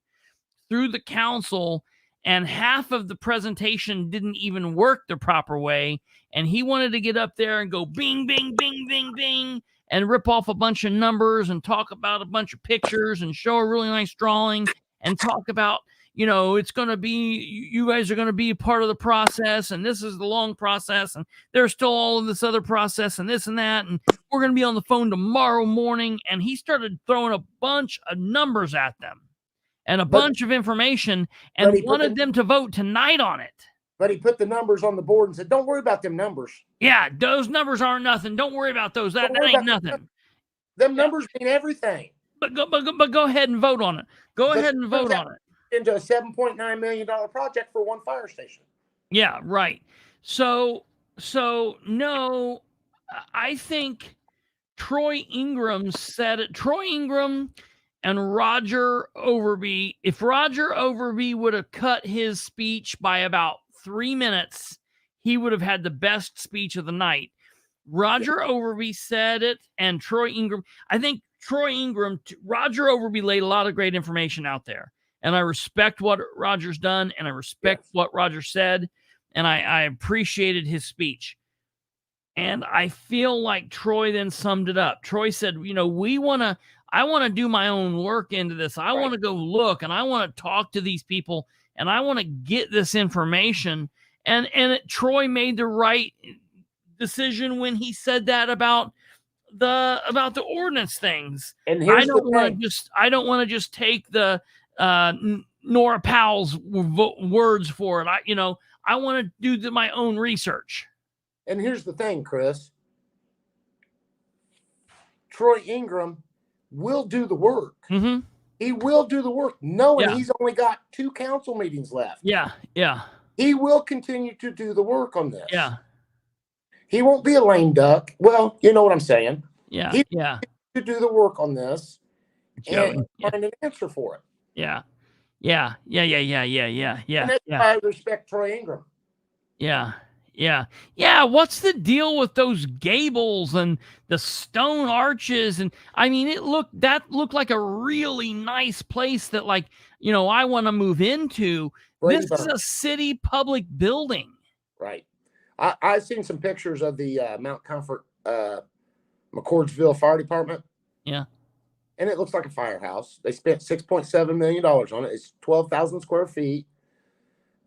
through the council, and half of the presentation didn't even work the proper way. And he wanted to get up there and go bing, bing, bing, bing, bing, and rip off a bunch of numbers and talk about a bunch of pictures and show a really nice drawing and talk about, it's going to be, you guys are going to be a part of the process, and this is the long process, and there's still all of this other process and this and that, and we're going to be on the phone tomorrow morning. And he started throwing a bunch of numbers at them and a bunch of information and wanted them to vote tonight on it. But he put the numbers on the board and said, don't worry about them numbers. Yeah, those numbers aren't nothing. Don't worry about those. That ain't nothing. Them numbers mean everything. But go ahead and vote on it. Go ahead and vote on it. Into a $7.9 million project for one fire station. Yeah, right. So no, I think Troy Ingram said it. Troy Ingram and Roger Overby. If Roger Overby would have cut his speech by about 3 minutes, he would have had the best speech of the night. Roger Overby said it, and Troy Ingram. I think Roger Overby laid a lot of great information out there. And I respect what Roger's done, and I respect what Roger said, and I appreciated his speech. And I feel like Troy then summed it up. Troy said, I want to do my own work into this. I want to go look, and I want to talk to these people, and I want to get this information. And Troy made the right decision when he said that about the ordinance things. And I don't want to just take the Nora Powell's words for it. I want to do my own research. And here's the thing, Chris. Troy Ingram will do the work. Mm-hmm. He will do the work, knowing he's only got 2 council meetings left. Yeah. He will continue to do the work on this. Yeah. He won't be a lame duck. Well, you know what I'm saying. Yeah. He will do the work on this and find an answer for it. Yeah. And that's why I respect Troy Ingram. Yeah. What's the deal with those gables and the stone arches? And I mean, that looked like a really nice place that, I want to move into. This is a city public building. Right. I've seen some pictures of the Mount Comfort, McCordsville Fire Department. Yeah. And it looks like a firehouse. They spent $6.7 million on it. It's 12,000 square feet.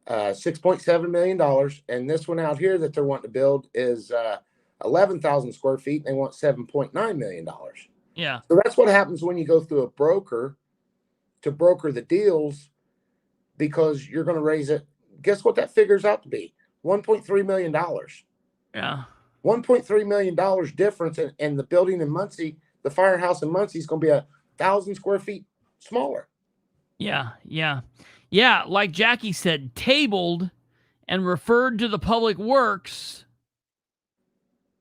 $6.7 million. And this one out here that they're wanting to build is 11,000 square feet. And they want $7.9 million. Yeah. So that's what happens when you go through a broker to broker the deals, because you're going to raise it. Guess what that figures out to be? $1.3 million. Yeah. $1.3 million difference. And the building in Muncie, the firehouse in Muncie, is going to be 1,000 square feet smaller. Yeah. Like Jackie said, tabled and referred to the Public Works,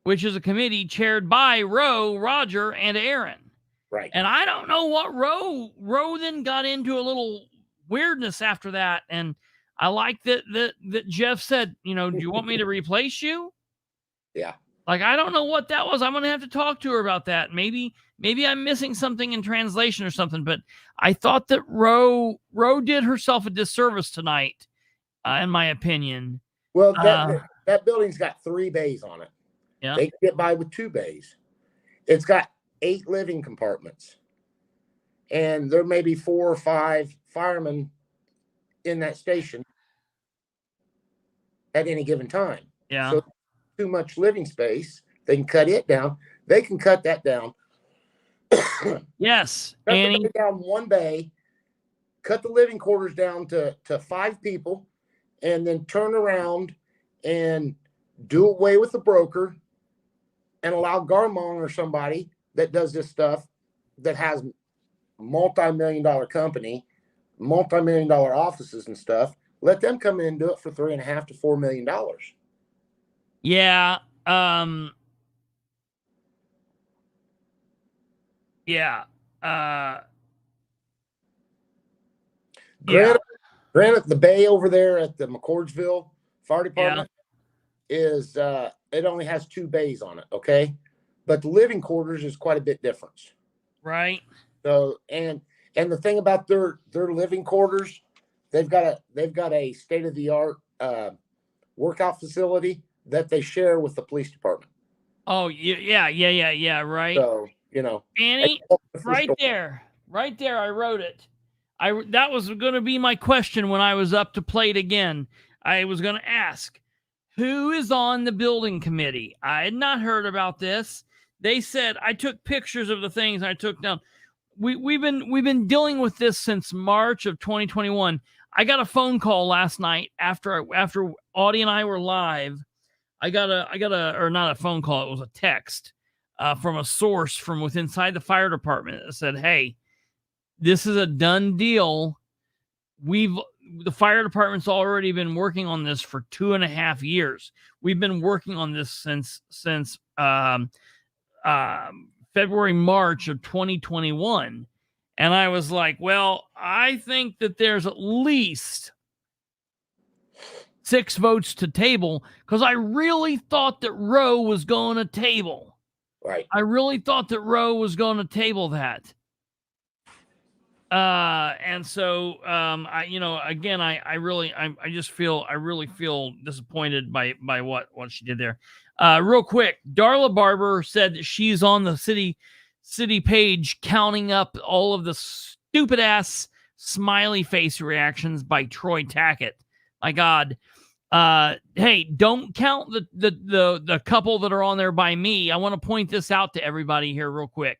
which is a committee chaired by Roger, and Aaron. Right. And I don't know what Roe then got into a little weirdness after that. And I like that Jeff said, do you want me to replace you? Yeah. I don't know what that was. I'm going to have to talk to her about that. Maybe I'm missing something in translation or something, but I thought that Roe did herself a disservice tonight, in my opinion. Well, that building's got 3 bays on it. Yeah. They can get by with 2 bays. It's got 8 living compartments. And there may be 4 or 5 firemen in that station at any given time. Yeah. So too much living space They can cut it down. They can cut that down. Yes, Cut Annie. the bay down one bay, cut the living quarters down to 5 people, and then turn around and do away with the broker and allow Garmong or somebody that does this stuff that has multi-million-dollar company, multi-million-dollar offices and stuff. Let them come in and do it for $3.5 to $4 million. Yeah. Yeah. Granted, the bay over there at the McCordsville Fire Department is it only has 2 bays on it, okay? But the living quarters is quite a bit different. Right. So and the thing about their living quarters, they've got a state-of-the-art workout facility that they share with the police department. Oh, yeah, right. So, you know, Annie, right there, I wrote it. That was going to be my question when I was up to plate again. I was going to ask, who is on the building committee? I had not heard about this. They said, I took pictures of the things I took down. We've been dealing with this since March of 2021. I got a phone call last night after Audie and I were live. I got or not a phone call, it was a text from a source from within inside the fire department that said, hey, this is a done deal. The fire department's already been working on this for 2.5 years. We've been working on this since February, March of 2021. And I was like, well, I think that there's at least 6 votes to table, because I really thought that Roe was going to table. Right. I really thought that Roe was going to table that. And so, I really feel disappointed by what she did there. Real quick, Darla Barber said that she's on the city page counting up all of the stupid ass smiley face reactions by Troy Tackett. My God. Hey, don't count the couple that are on there by me. I want to point this out to everybody here real quick.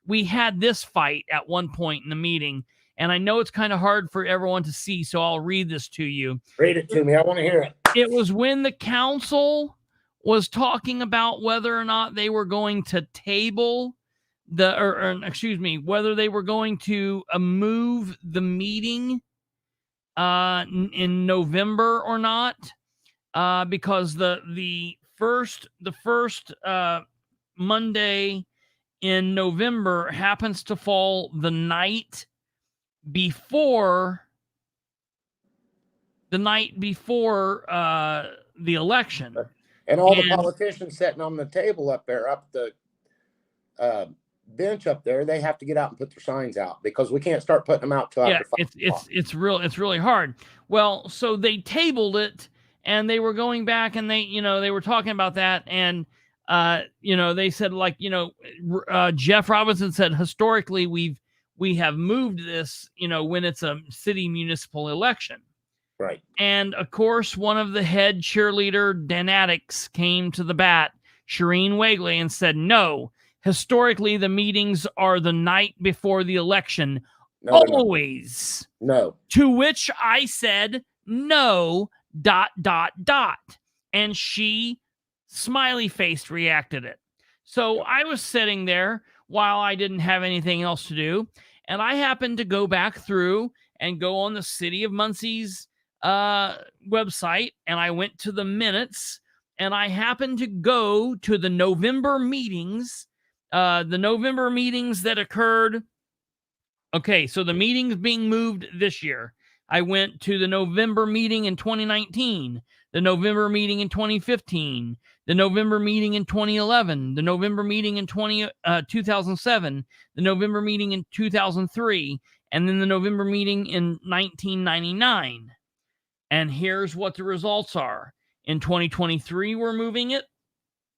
We had this fight at one point in the meeting, and I know it's kind of hard for everyone to see, so I'll read this to you. Read it to me. I want to hear it. It was when the council was talking about whether or not they were going to table whether they were going to move the meeting in November or not, because the first Monday in November happens to fall the night before the election. And all the politicians sitting on the table up there, up the bench up there, they have to get out and put their signs out, because we can't start putting them out till after 5 o'clock. It's really hard. Well, so they tabled it, and they were going back, and they were talking about that, and they said, like, Jeff Robinson said, historically we have moved this, when it's a city municipal election. Right. And of course, one of the head cheerleader fanatics came to the bat, Shireen Wagley, and said, no, historically the meetings are the night before the election. No, always. No. To which I said, no, ... And she smiley faced reacted it. So I was sitting there while I didn't have anything else to do, and I happened to go back through and go on the City of Muncie's website, and I went to the minutes, and I happened to go to the November meetings that occurred. Okay, so the meetings being moved this year. I went to the November meeting in 2019, the November meeting in 2015, the November meeting in 2011, the November meeting in 2007, the November meeting in 2003, and then the November meeting in 1999. And here's what the results are. In 2023, we're moving it.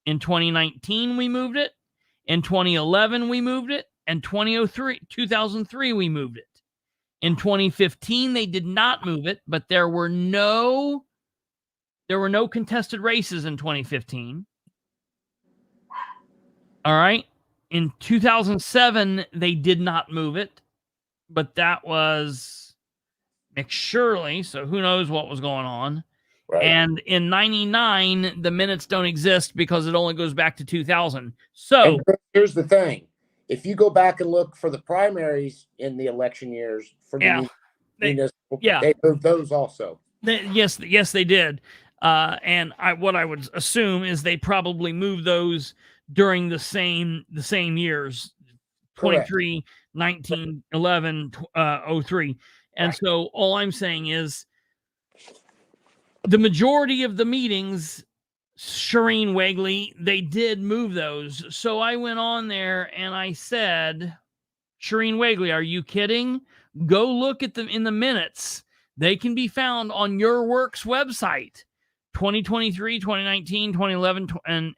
In 2019, we moved it. In 2011, we moved it. And 2003, we moved it. In 2015, they did not move it, but there were no contested races in 2015. All right. In 2007, they did not move it, but that was McShirley. So who knows what was going on. Right. And in 99, the minutes don't exist because it only goes back to 2000. So And here's the thing. If you go back and look for the primaries in the election years for the municipal, they moved those also. Yes, they did. And what I would assume is they probably moved those during the same years, 23, 19, 11, 03. And Right. so all I'm saying is the majority of the meetings, Shireen Wegley, they did move those. So I went on there and I said, Shireen Wegley, are you kidding? Go look at them in the minutes. They can be found on your works website. 2023, 2019, 2011,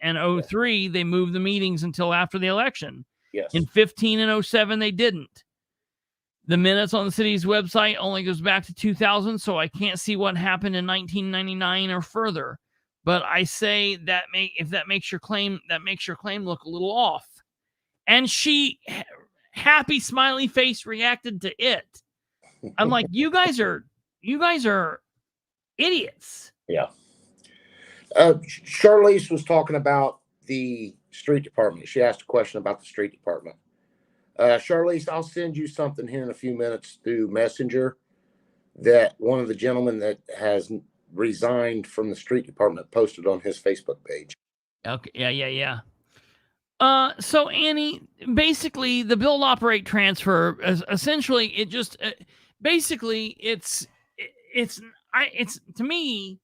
and 03, they moved the meetings until after the election. Yes. In 15 and 07, they didn't. The minutes on the city's website only goes back to 2000, so I can't see what happened in 1999 or further. But I say that if that makes your claim look a little off. And she, happy smiley face, reacted to it. I'm like, you guys are idiots. Yeah. Charlize was talking about the street department. She asked a question about the street department. Charlize, I'll send you something here in a few minutes through Messenger that one of the gentlemen that has resigned from the street department posted on his Facebook page. Okay. Yeah. So Annie, basically the build, operate, transfer, essentially it just, basically it's to me,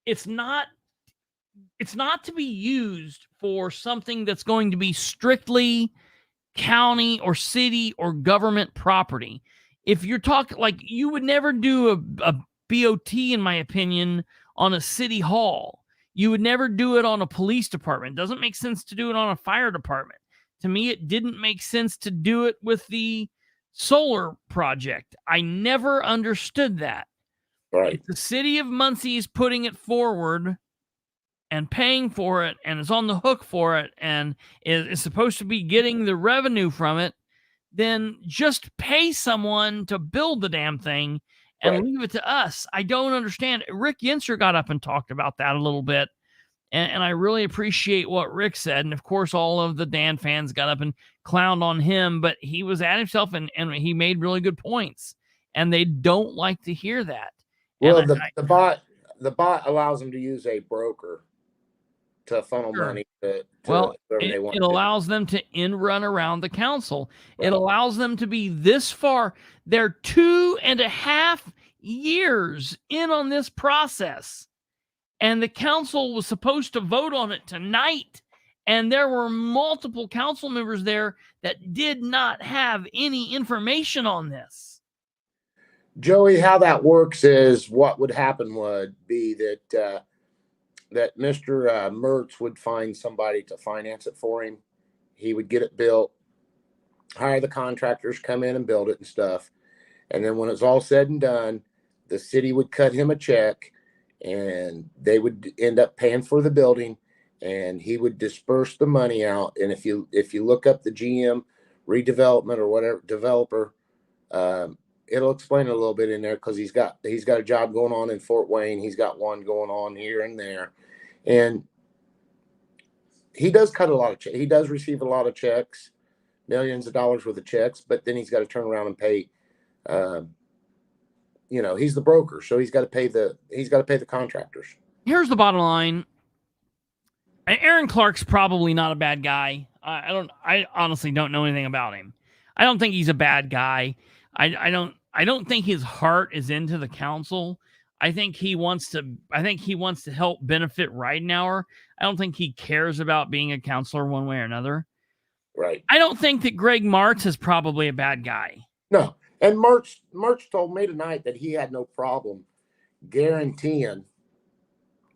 it's not to be used for something that's going to be strictly county or city or government property. If you're talking, like, you would never do a BOT, in my opinion, on a city hall. You would never do it on a police department. It doesn't make sense to do it on a fire department. To me, it didn't make sense to do it with the solar project. I never understood that. Right. If the city of Muncie is putting it forward and paying for it and is on the hook for it and is supposed to be getting the revenue from it, then just pay someone to build the damn thing and leave it to us. I don't understand. Rick Yinser got up and talked about that a little bit, and I really appreciate what Rick said. And of course, all of the Dan fans got up and clowned on him, but he was at himself and he made really good points, and they don't like to hear that. Well, the bot allows them to use a broker to funnel money to whatever they want. It allows them to run around the council. Right. It allows them to be this far. They're 2.5 years in on this process, and the council was supposed to vote on it tonight, and there were multiple council members there that did not have any information on this. Joey, how that works is what would happen would be that that Mr. Mertz would find somebody to finance it for him. He would get it built, hire the contractors, come in and build it and stuff. And then when it's all said and done, the city would cut him a check and they would end up paying for the building, and he would disperse the money out. And if you look up the GM redevelopment or whatever developer, it'll explain it a little bit in there, because he's got a job going on in Fort Wayne. He's got one going on here and there, and he does cut a lot of checks. He does receive a lot of checks, millions of dollars worth of checks, but then he's got to turn around and pay. He's the broker, so he's got to pay the contractors. Here's the bottom line. Aaron Clark's probably not a bad guy. I honestly don't know anything about him. I don't think he's a bad guy. I don't think his heart is into the council. I think he wants to help benefit Ridenour. I don't think he cares about being a counselor one way or another. Right. I don't think that Greg Martz is probably a bad guy. No. And Martz told me tonight that he had no problem guaranteeing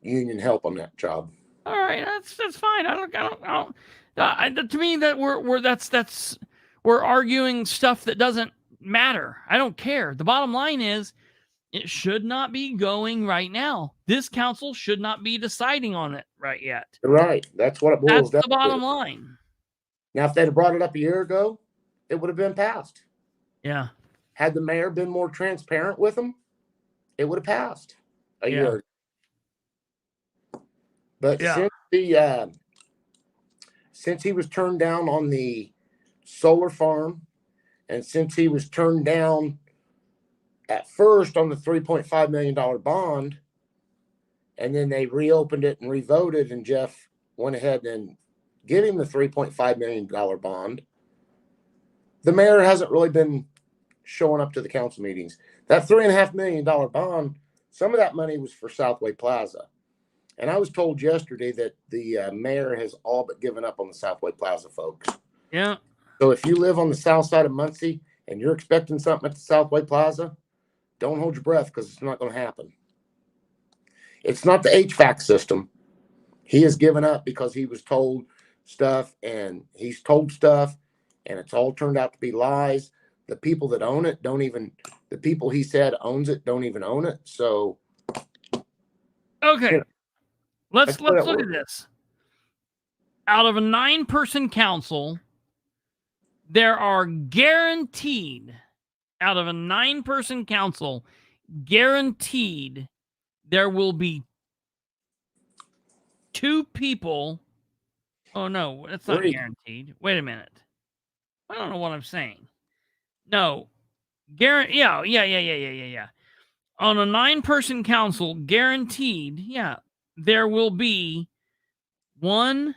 union help on that job. All right, that's fine. I don't. To me, that we're arguing stuff that doesn't matter. I don't care. The bottom line is, it should not be going right now. This council should not be deciding on it right yet. Right. That's what it boils down to. That's the bottom line. Now, if they'd have brought it up a year ago, it would have been passed. Yeah. Had the mayor been more transparent with them, it would have passed a year ago. But since he was turned down on the solar farm, and since he was turned down at first on the $3.5 million bond, and then they reopened it and revoted, and Jeff went ahead and gave him the $3.5 million bond, the mayor hasn't really been showing up to the council meetings. That $3.5 million bond, some of that money was for Southway Plaza. And I was told yesterday that the mayor has all but given up on the Southway Plaza, folks. Yeah. So if you live on the south side of Muncie and you're expecting something at the Southway Plaza, don't hold your breath, because it's not going to happen. It's not the HVAC system. He has given up because he was told stuff, and he's told stuff, and it's all turned out to be lies. The people that own it the people he said owns it don't even own it. So. Okay. Yeah. Let's look at this. Out of a 9-person council, there are guaranteed, out of a 9-person council, guaranteed there will be 2 people. Oh, no, that's not guaranteed. Wait a minute. I don't know what I'm saying. No. Yeah. On a 9-person council, guaranteed, there will be 1,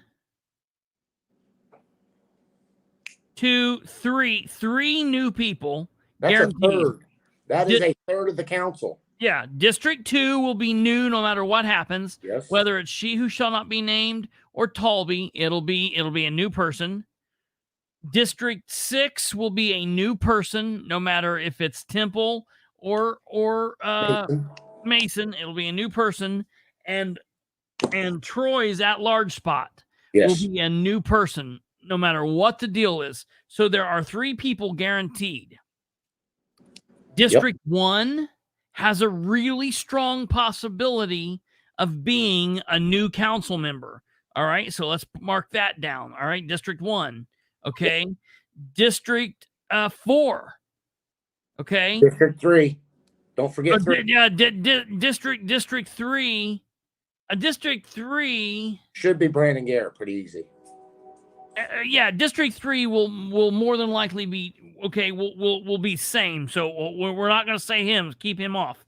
2, 3 new people. That's guaranteed. a third. That is a third of the council. Yeah, District 2 will be new no matter what happens. Yes. Whether it's She Who Shall Not Be Named or Talby, it'll be a new person. District 6 will be a new person, no matter if it's Temple or Mason. It'll be a new person, and Troy's at-large spot will be a new person, no matter what the deal is. So there are 3 people guaranteed. District 1 has a really strong possibility of being a new council member. All right, so let's mark that down. All right, District 1. Okay. District 4. Okay. District 3. Don't forget 3. Yeah, District 3. District 3 should be Brandon Garrett, pretty easy. District 3 will more than likely be okay. We'll be same. So we're not going to say him. Keep him off.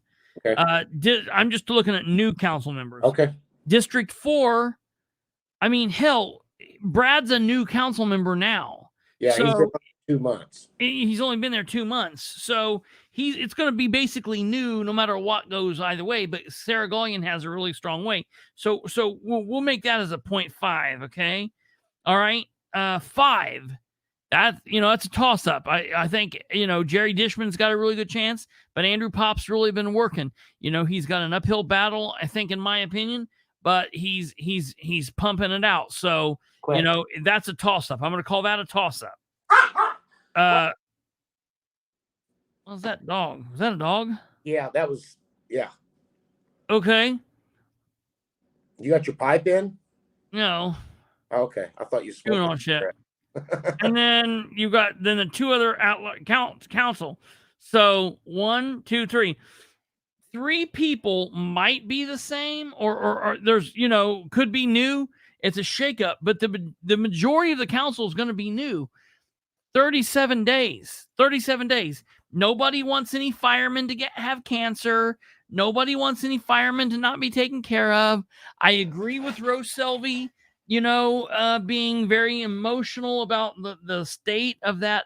Okay. I'm just looking at new council members. Okay. District 4. I mean, hell, Brad's a new council member now. Yeah, so he's been 2 months. He's only been there 2 months, so it's going to be basically new no matter what goes either way. But Sarah Gullion has a really strong way, so we'll make that as a 0.5. Okay, all right. 5. That's a toss up. I think Jerry Dishman's got a really good chance, but Andrew Pop's really been working. He's got an uphill battle, I think, in my opinion, but he's pumping it out. So that's a toss up. I'm going to call that a toss up. What's that dog? Was that a dog? Yeah, that was. Yeah. Okay. You got your pipe in? No. Okay, I thought you doing all shit. And then you got the 2 other council. So 1, 2, 3. 3 people might be the same, or there's could be new. It's a shakeup, but the majority of the council is going to be new. 37 days. 37 days. Nobody wants any firemen to have cancer. Nobody wants any firemen to not be taken care of. I agree with Rose Selvey, being very emotional about the state of that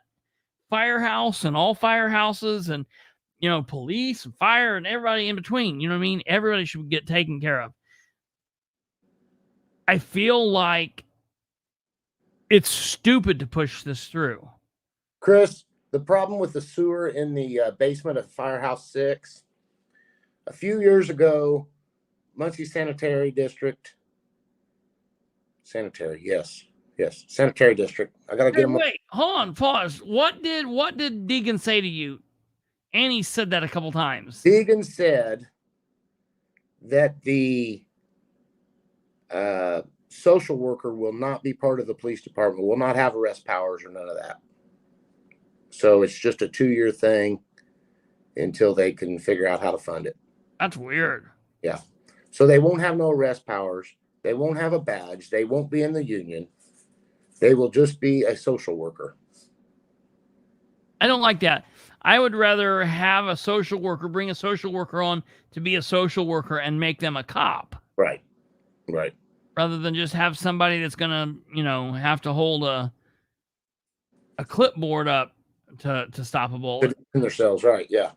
firehouse and all firehouses and, police and fire and everybody in between. You know what I mean? Everybody should get taken care of. I feel like it's stupid to push this through. Chris, the problem with the sewer in the basement of Firehouse 6, a few years ago, Muncie Sanitary District, Sanitary District. I gotta get him. Wait, hold on, pause. What did Deegan say to you? Annie said that a couple times. Deegan said that social worker will not be part of the police department, will not have arrest powers or none of that. So it's just a 2-year thing until they can figure out how to fund it. That's weird. Yeah. So they won't have no arrest powers. They won't have a badge. They won't be in the union. They will just be a social worker. I don't like that. I would rather have a social worker, bring a social worker on to be a social worker and make them a cop. Right. Right. Rather than just have somebody that's going to, have to hold a clipboard up to stop a bullet. In themselves, right, yeah.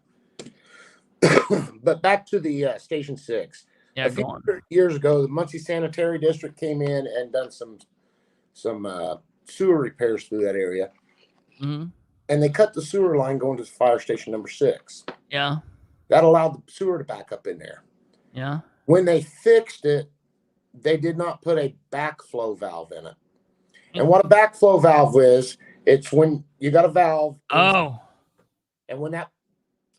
But back to the Station 6. Yeah, a few years ago, the Muncie Sanitary District came in and done some sewer repairs through that area. Mm-hmm. And they cut the sewer line going to fire station number 6. Yeah. That allowed the sewer to back up in there. Yeah. When they fixed it, they did not put a backflow valve in it. And what a backflow valve is, it's when you got a valve. Oh. And when that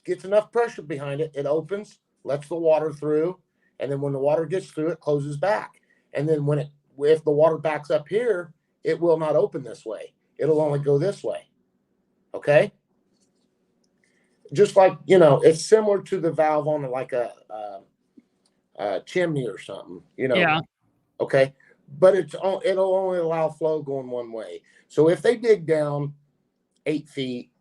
gets enough pressure behind it, it opens, lets the water through. And then when the water gets through, it closes back. And then if the water backs up here, it will not open this way. It'll only go this way. Okay? Just like, it's similar to the valve on like a chimney or something, Yeah. Okay? But it'll only allow flow going one way. So if they dig down 8 feet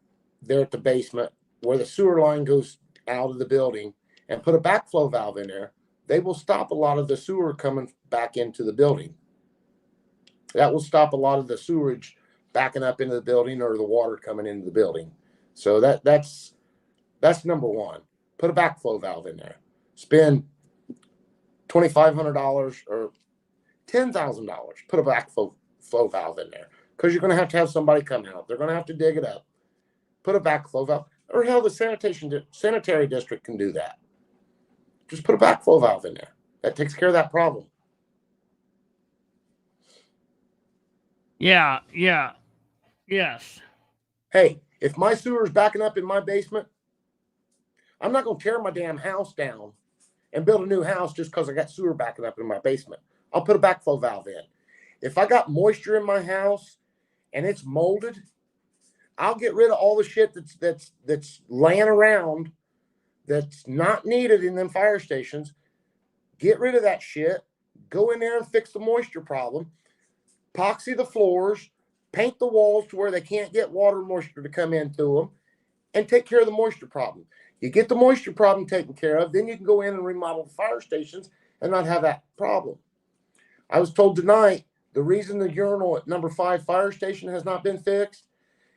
there at the basement where the sewer line goes out of the building and put a backflow valve in there, they will stop a lot of the sewer coming back into the building. That will stop a lot of the sewage backing up into the building or the water coming into the building. So that's number one. Put a backflow valve in there. Spend $2,500 or $10,000. Put a backflow valve in there because you're going to have somebody come out. They're going to have to dig it up. Put a backflow valve, or hell, the sanitary district can do that. Just put a backflow valve in there. That takes care of that problem. Yeah. Yeah. Yes. Hey, if my sewer is backing up in my basement, I'm not going to tear my damn house down and build a new house just because I got sewer backing up in my basement. I'll put a backflow valve in. If I got moisture in my house and it's molded, I'll get rid of all the shit that's laying around that's not needed in them fire stations. Get rid of that shit. Go in there and fix the moisture problem. Epoxy the floors. Paint the walls to where they can't get water moisture to come into them, and take care of the moisture problem. You get the moisture problem taken care of, then you can go in and remodel the fire stations and not have that problem. I was told tonight the reason the urinal at number 5 fire station has not been fixed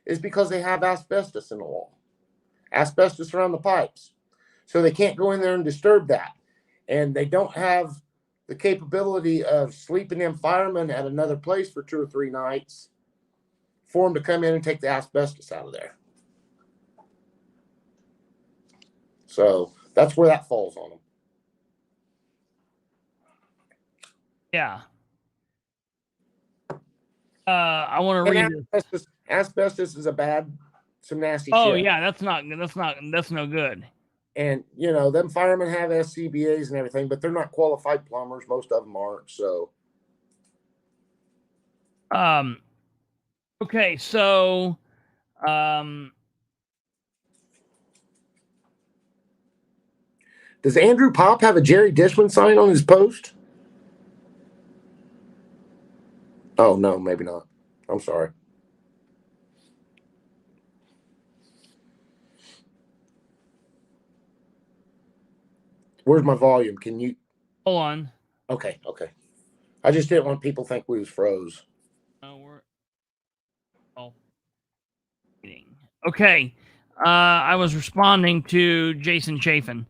is because they have asbestos in the wall, asbestos around the pipes. So they can't go in there and disturb that. And they don't have the capability of sleeping them firemen at another place for 2 or 3 nights for them to come in and take the asbestos out of there. So that's where that falls on them. Yeah. I want to read this. Asbestos is some nasty shit. Oh yeah, that's no good. And them firemen have SCBAs and everything, but they're not qualified plumbers. Most of them aren't. So. Okay, so does Andrew Pop have a Jerry Dishman sign on his post? Oh no, maybe not. I'm sorry. Where's my volume? Can you hold on? Okay. I just didn't want people to think we was froze. Okay. I was responding to Jason Chafin.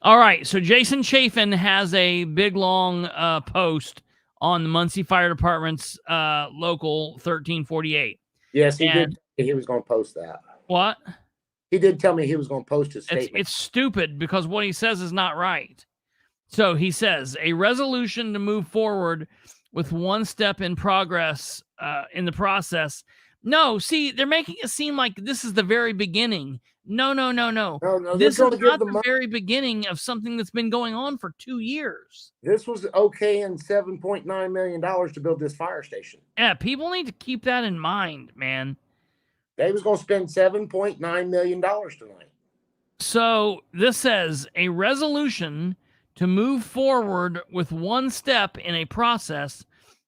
All right. So Jason Chafin has a big, long post on the Muncie Fire Department's local 1348. Yes, he did. He was going to post that. What? He did tell me he was going to post his statement. It's stupid because what he says is not right. So he says, a resolution to move forward with one step in progress in the process. No, see, they're making it seem like this is the very beginning. No. No, they're This is going to give not the the money. very beginning of something that's been going on for 2 years. This was okay and $7.9 million to build this fire station. Yeah, people need to keep that in mind, man. They was going to spend $7.9 million tonight. So this says a resolution to move forward with one step in a process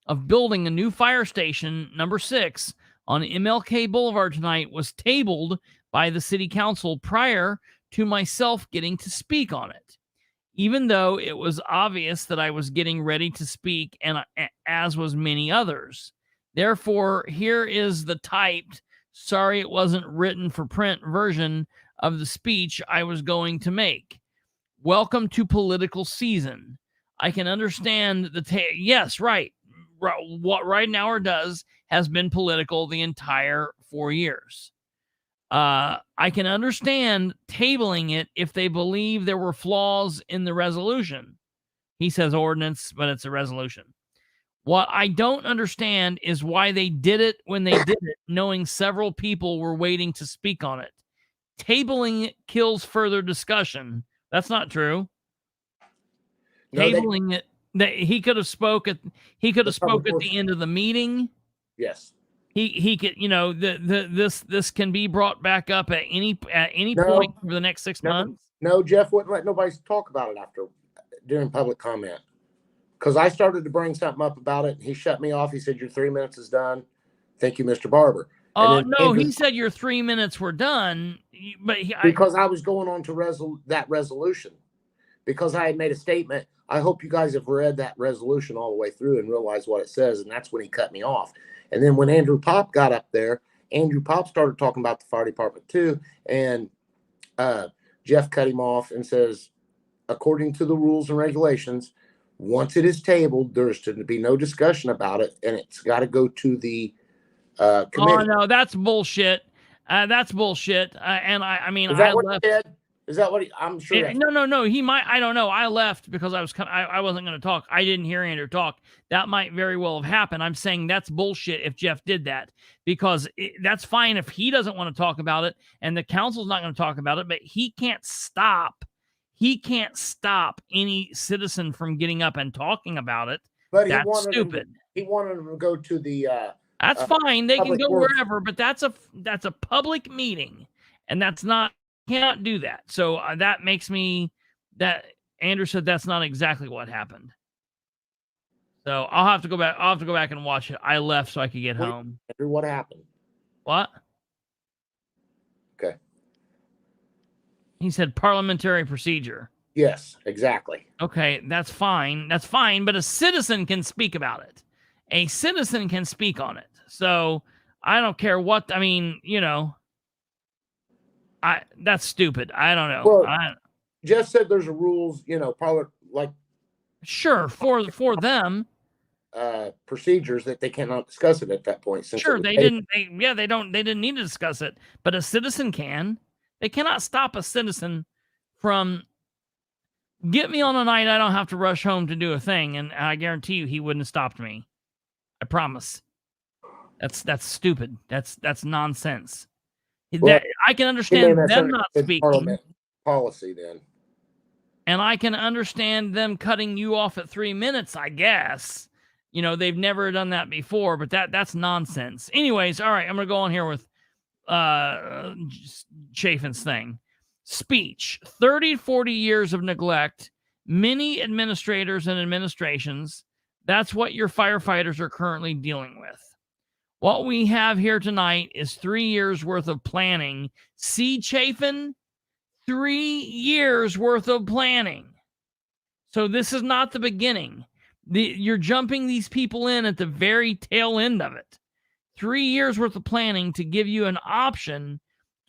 of building a new fire station, number 6, on MLK Boulevard tonight was tabled by the city council prior to myself getting to speak on it. Even though it was obvious that I was getting ready to speak, and as was many others. Therefore, here is the typed, sorry it wasn't written for print version of the speech I was going to make. Welcome to political season. I can understand yes, right. What Right Now does has been political the entire 4 years. I can understand tabling it if they believe there were flaws in the resolution. He says ordinance, but it's a resolution. What I don't understand is why they did it when they did it, knowing several people were waiting to speak on it. Tabling it kills further discussion. That's not true. No, Tabling it, he could have spoke at the end of the meeting. Yes. He could, this can be brought back up at any point over the next 6 months. No, Jeff wouldn't let nobody talk about it during public comment. Because I started to bring something up about it, and he shut me off. He said, "Your 3 minutes is done. Thank you, Mr. Barber." Oh, no, he said your 3 minutes were done, but because I was going on to that resolution, because I had made a statement. I hope you guys have read that resolution all the way through and realized what it says, and that's when he cut me off. And then when Andrew Pop got up there, Andrew Pop started talking about the fire department too, and Jeff cut him off and says, according to the rules and regulations, once it is tabled, there's to be no discussion about it, and it's got to go to the committee. Oh, no, that's bullshit. That's bullshit. And I mean, is that I what left. he said? Is that what I'm sure? No. He might. I don't know. I left because I wasn't going to talk. I didn't hear Andrew talk. That might very well have happened. I'm saying that's bullshit if Jeff did that, because that's fine if he doesn't want to talk about it and the council's not going to talk about it, but he can't stop. He can't stop any citizen from getting up and talking about it. But that's stupid. He wanted him to go to the. That's fine. They can go works. wherever, but that's a public meeting, and cannot do that. So that makes me that Andrew said that's not exactly what happened. So I'll have to go back. I'll have to go back and watch it. I left so I could get home. Andrew, what happened? What? Okay. He said parliamentary procedure. Yes, exactly. Okay, that's fine. That's fine, but a citizen can speak about it. A citizen can speak on it. So I don't care what, I mean, that's stupid. I don't know. Well, Jeff said there's a rules, probably like. Sure, for them. Procedures that they cannot discuss it at that point. Sure, they didn't need to discuss it, but a citizen can. They cannot stop a citizen from. Get me on a night I don't have to rush home to do a thing, and I guarantee you he wouldn't have stopped me. I promise. That's stupid. That's nonsense. Well, I can understand them not speaking. Policy then. And I can understand them cutting you off at 3 minutes, I guess. They've never done that before, but that's nonsense. Anyways, all right, I'm going to go on here with Chafin's thing. Speech, 30, 40 years of neglect, many administrators and administrations. That's what your firefighters are currently dealing with. What we have here tonight is 3 years worth of planning. See, Chafin? 3 years worth of planning. So this is not the beginning. You're jumping these people in at the very tail end of it. 3 years worth of planning to give you an option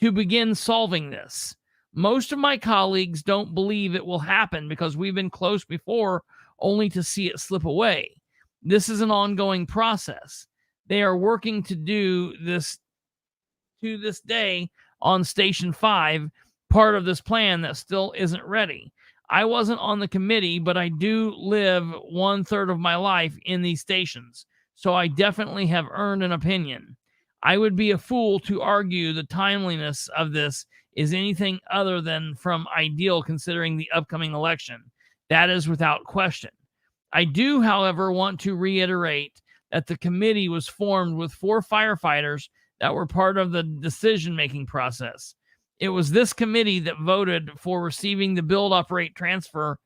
to begin solving this. Most of my colleagues don't believe it will happen because we've been close before only to see it slip away. This is an ongoing process. They are working to do this to this day on Station 5, part of this plan that still isn't ready. I wasn't on the committee, but I do live 1/3 of my life in these stations, so I definitely have earned an opinion. I would be a fool to argue the timeliness of this is anything other than from ideal considering the upcoming election. That is without question. I do, however, want to reiterate that the committee was formed with 4 firefighters that were part of the decision-making process. It was this committee that voted for receiving the build, operate, transfer,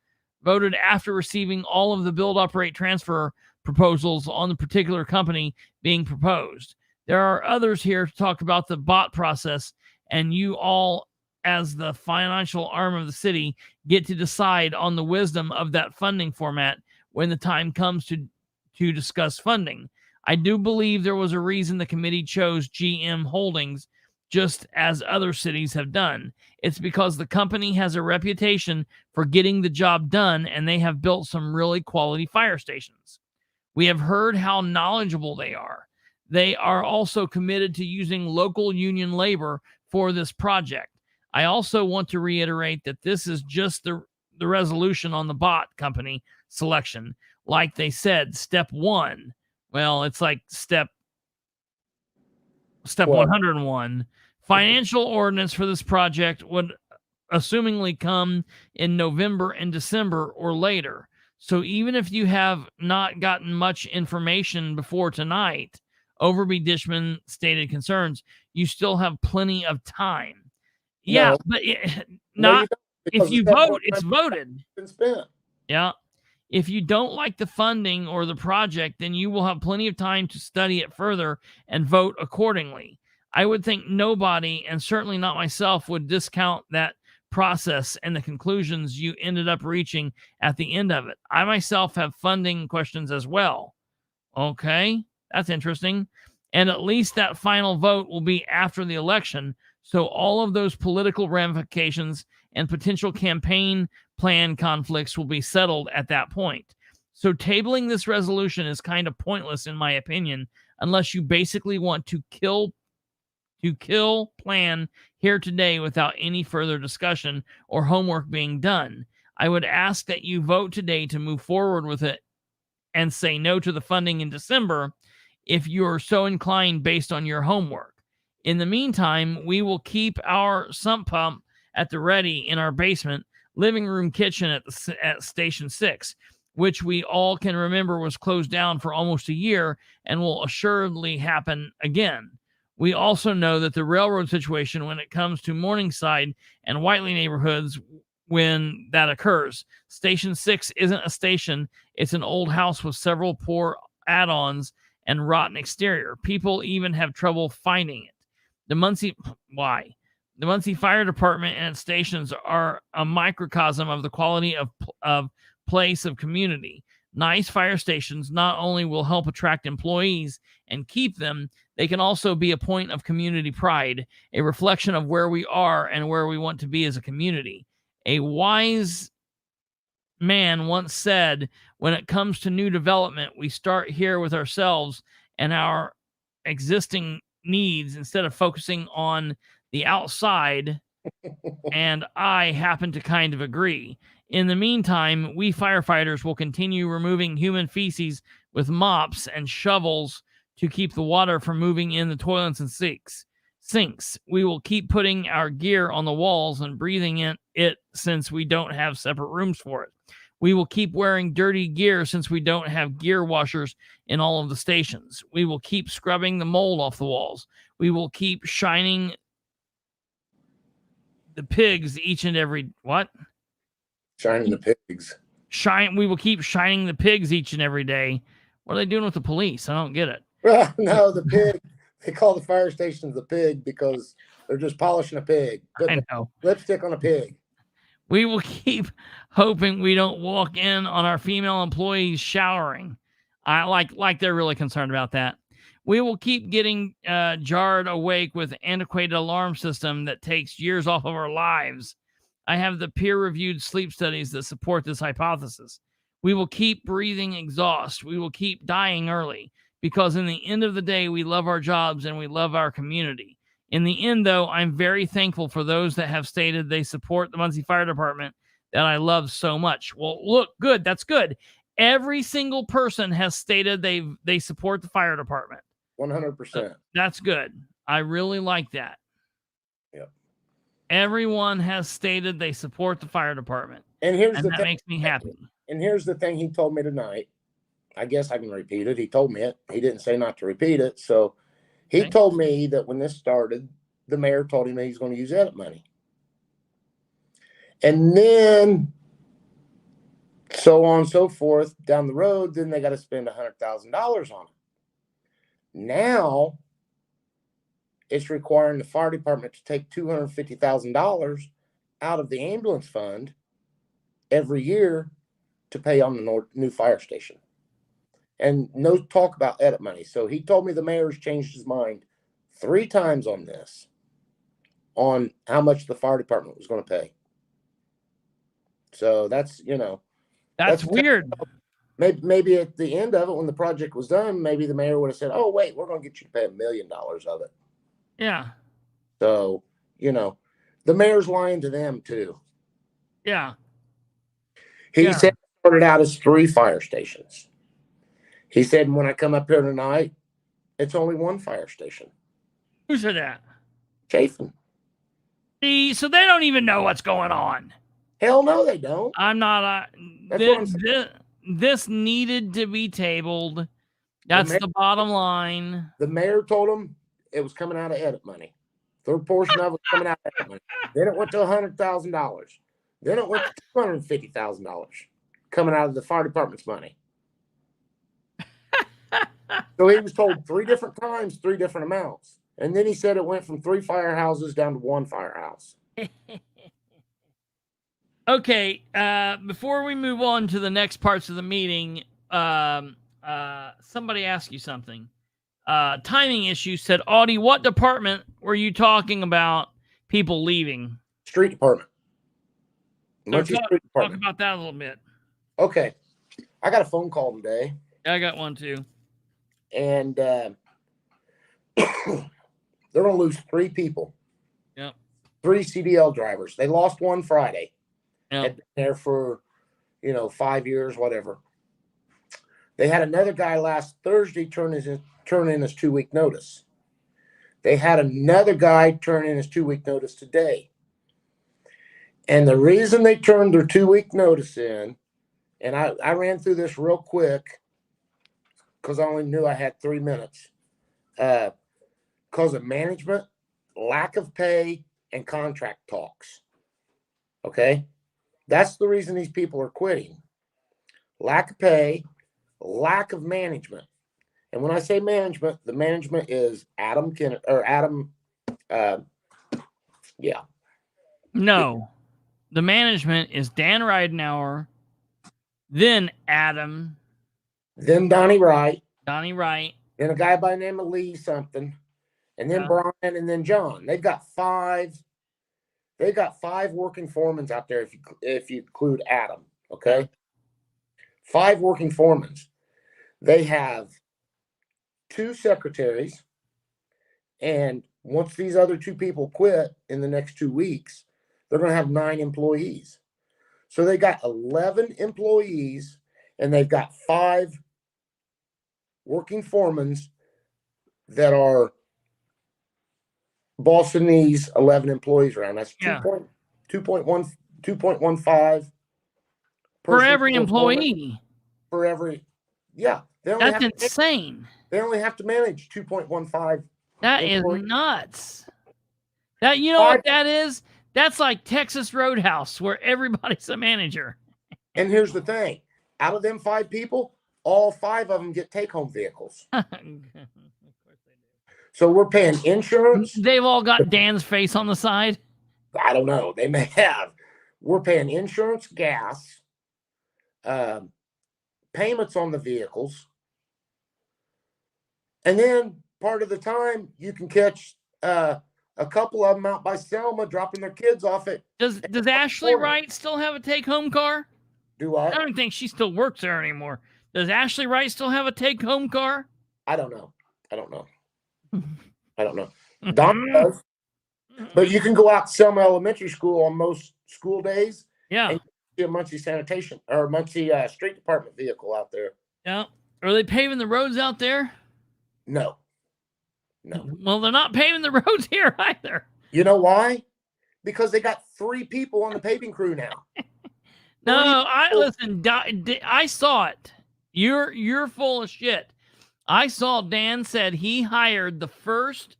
voted after receiving all of the build, operate, transfer proposals on the particular company being proposed. There are others here to talk about the bot process, and you all, as the financial arm of the city, get to decide on the wisdom of that funding format when the time comes to discuss funding. I do believe there was a reason the committee chose GM Holdings, just as other cities have done. It's because the company has a reputation for getting the job done, and they have built some really quality fire stations. We have heard how knowledgeable they are. They are also committed to using local union labor for this project. I also want to reiterate that this is just the resolution on the bot company selection. Like they said, step 1. Well, it's like step 101. Financial ordinance for this project would assumingly come in November and December or later. So even if you have not gotten much information before tonight, Overby Dishman stated concerns, you still have plenty of time. Yeah, but if you vote, it's voted. Been spent. Yeah. If you don't like the funding or the project, then you will have plenty of time to study it further and vote accordingly. I would think nobody, and certainly not myself, would discount that process and the conclusions you ended up reaching at the end of it. I myself have funding questions as well. Okay, that's interesting. And at least that final vote will be after the election, so all of those political ramifications and potential campaign plan conflicts will be settled at that point. So tabling this resolution is kind of pointless, in my opinion, unless you basically want to kill plan here today without any further discussion or homework being done. I would ask that you vote today to move forward with it and say no to the funding in December if you're so inclined based on your homework. In the meantime, we will keep our sump pump at the ready in our basement, living room kitchen at Station 6, which we all can remember was closed down for almost a year and will assuredly happen again. We also know that the railroad situation when it comes to Morningside and Whiteley neighborhoods, when that occurs. Station 6 isn't a station. It's an old house with several poor add-ons and rotten exterior. People even have trouble finding it. The Muncie Fire Department and its stations are a microcosm of the quality of place of community. Nice fire stations not only will help attract employees and keep them, they can also be a point of community pride, a reflection of where we are and where we want to be as a community. A wise man once said, when it comes to new development, we start here with ourselves and our existing needs instead of focusing on the outside. And I happen to kind of agree. In the meantime, we firefighters will continue removing human feces with mops and shovels to keep the water from moving in the toilets and sinks. We will keep putting our gear on the walls and breathing in it since we don't have separate rooms for it. We will keep wearing dirty gear since we don't have gear washers in all of the stations. We will keep scrubbing the mold off the walls. We will keep shining the pigs each and every Shining the pigs. We will keep shining the pigs each and every day. What are they doing with the police? I don't get it. No, the pig. They call the fire stations the pig because they're just polishing a pig. I know. Lipstick on a pig. We will keep hoping we don't walk in on our female employees showering. I like they're really concerned about that. We will keep getting jarred awake with antiquated alarm system that takes years off of our lives. I have the peer-reviewed sleep studies that support this hypothesis. We will keep breathing exhaust. We will keep dying early because in the end of the day, we love our jobs and we love our community. In the end, though, I'm very thankful for those that have stated they support the Muncie Fire Department that I love so much. Well, look, good. That's good. Every single person has stated they support the fire department. 100%. That's good. I really like that. Yep. Everyone has stated they support the fire department. And here's And the that thing. makes me happy. And here's the thing he told me tonight. I guess I can repeat it. He told me it. He didn't say not to repeat it. So he Okay. told me that when this started, the mayor told him that he's going to use edit money. And then so on and so forth down the road, then they got to spend $100,000 on it. Now it's requiring the fire department to take $250,000 out of the ambulance fund every year to pay on the new fire station. And no talk about edit money. So he told me the mayor's changed his mind 3 times on this, on how much the fire department was going to pay. So that's, That's weird. Maybe at the end of it, when the project was done, maybe the mayor would have said, "Oh, wait, we're going to get you to pay $1 million of it." Yeah. So, the mayor's lying to them too. Yeah. He said it started out as 3 fire stations. He said, when I come up here tonight, it's only 1 fire station. Who said that? Chafin. See, so they don't even know what's going on. Hell no, they don't. I'm not. That's what I'm saying. This needed to be tabled. That's the bottom line. The mayor told him it was coming out of edit money. 3rd portion of it was coming out of edit money. Then it went to $100,000. Then it went to $250,000 coming out of the fire department's money. So he was told 3 different times, 3 different amounts. And then he said it went from 3 firehouses down to 1 firehouse. Okay, before we move on to the next parts of the meeting, somebody asked you something. Timing issue said, Audie, what department were you talking about people leaving? Street department. So Muncie Street talk department. about that a little bit. Okay. I got a phone call today. I got one too. And they're going to lose 3 people. Yep. 3 CDL drivers. They lost one Friday. Yep. Had been there for, 5 years, whatever. They had another guy last Thursday turn in his 2-week notice. They had another guy turn in his 2-week notice today. And the reason they turned their 2-week notice in, and I ran through this real quick because I only knew I had 3 minutes, because of management, lack of pay, and contract talks. Okay? That's the reason these people are quitting. Lack of pay, lack of management. And when I say management, the management is Adam. No, the management is Dan Ridenauer, then Adam, Then Donnie Wright, Donnie Wright. then a guy by the name of Lee something, and then Brian, and then John. They've got 5 working foremans out there if you include Adam. Okay. 5 working foremans. They have 2 secretaries, and once these other 2 people quit in the next 2 weeks, they're going to have 9 employees. So they got 11 employees, and they've got 5 working foremans that are bossing these 11 employees around. That's 2.15 for every employee. For every, yeah. That's insane. They only have to manage 2.15. That is nuts. That, you know what that is? That's like Texas Roadhouse, where everybody's a manager. And here's the thing: out of them 5 people, all 5 of them get take-home vehicles. So we're paying insurance. They've all got Dan's face on the side. I don't know. They may have. We're paying insurance, gas, payments on the vehicles. And then part of the time you can catch a couple of them out by Selma dropping their kids off at. Does Ashley Wright still have a take-home car? Do I? I don't think she still works there anymore. Does Ashley Wright still have a take-home car? I don't know. Don does. But you can go out to Selma Elementary School on most school days. Yeah. And see a Muncie sanitation or Muncie street department vehicle out there. Yeah. Are they paving the roads out there? No. No. Well, they're not paving the roads here either. You know why? Because they got 3 people on the paving crew now. No, listen. I saw it. You're full of shit. I saw Dan said he hired the first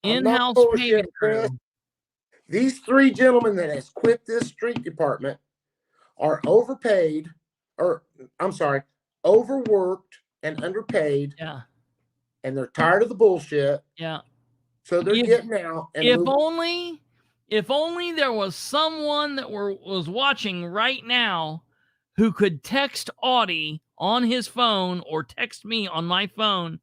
I'm not in-house full of paving shit, crew. Chris. These 3 gentlemen that has quit this street department are overpaid, or I'm sorry, overworked and underpaid, Yeah, and they're tired of the bullshit. yeah. So they're If- getting out. And If only there was someone that was watching right now who could text Audie on his phone or text me on my phone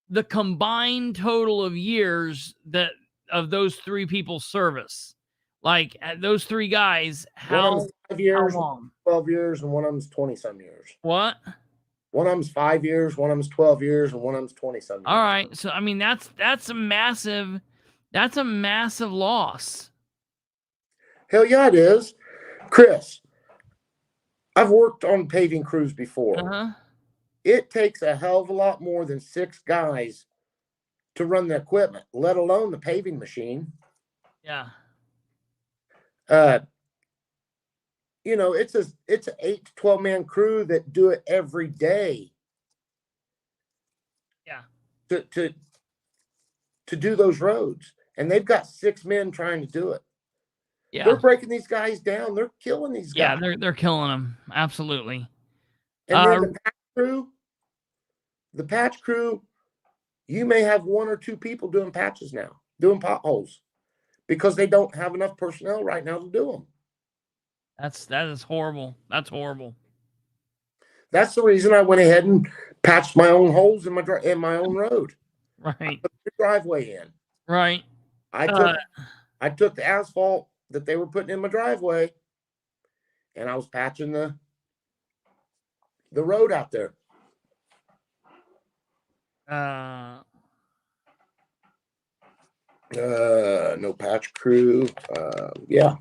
the combined total of years that of those 3 people's service. Like those 3 guys, one of them's 5 years, how long? 12 years, and one of them's 20-some years. What? One of them's 5 years, one of them's 12 years, and one of them's 20-some years. All right. So I mean that's a massive loss. Hell yeah, it is. Chris, I've worked on paving crews before. Uh-huh. It takes a hell of a lot more than 6 guys to run the equipment, let alone the paving machine. Yeah. You know, it's an 8 to 12 man crew that do it every day. Yeah. To do those roads, and they've got 6 men trying to do it. Yeah. They're breaking these guys down. They're killing these guys. Yeah, they're killing them. Absolutely. And then the patch crew, you may have 1 or 2 people doing patches now, doing potholes, because they don't have enough personnel right now to do them. That is horrible. That's horrible. That's the reason I went ahead and patched my own holes in my own road. Right. Put the driveway in. Right. I took the asphalt that they were putting in my driveway, and I was patching the road out there. No patch crew. Yeah.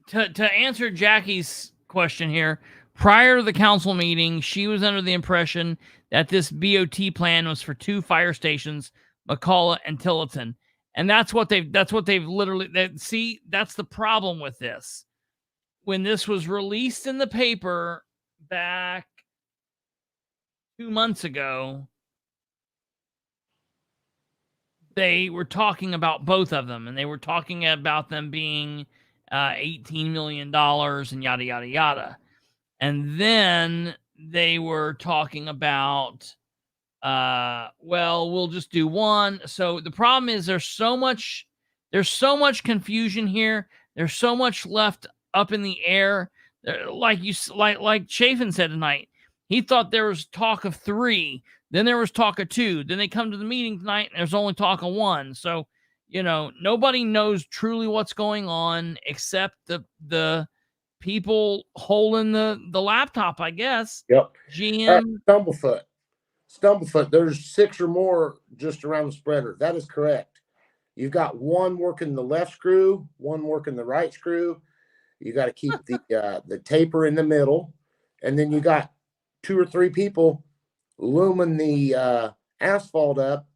To answer Jackie's question here, prior to the council meeting, she was under the impression that this BOT plan was for 2 fire stations, McCullough and Tillerton. And that's what they've literally, that's the problem with this. When this was released in the paper back 2 months ago, they were talking about both of them, and they were talking about them being $18 million and yada, yada, yada. And then they were talking about, well, we'll just do one. So the problem is there's so much confusion here. There's so much left up in the air. Like Chafin said tonight, he thought there was talk of 3. Then there was talk of 2. Then they come to the meeting tonight and there's only talk of 1. So, you know, nobody knows truly what's going on except the people holding the laptop, I guess. Yep. GM. Stumblefoot. There's 6 or more just around the spreader. That is correct. You've got 1 working the left screw, 1 working the right screw. You got to keep the taper in the middle, and then you got 2 or 3 people looming the asphalt up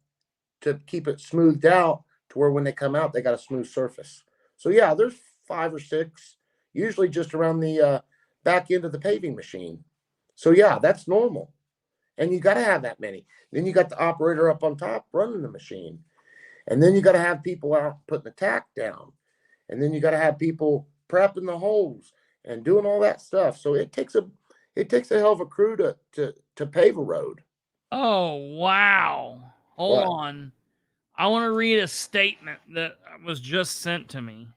to keep it smoothed out to where when they come out, they got a smooth surface. So yeah, there's 5 or 6, usually just around the back end of the paving machine. So yeah, that's normal. And you got to have that many. Then you got the operator up on top running the machine. And then you got to have people out putting the tack down. And then you got to have people prepping the holes and doing all that stuff. So it takes a hell of a crew to pave a road. Oh, wow. Hold on. I want to read a statement that was just sent to me.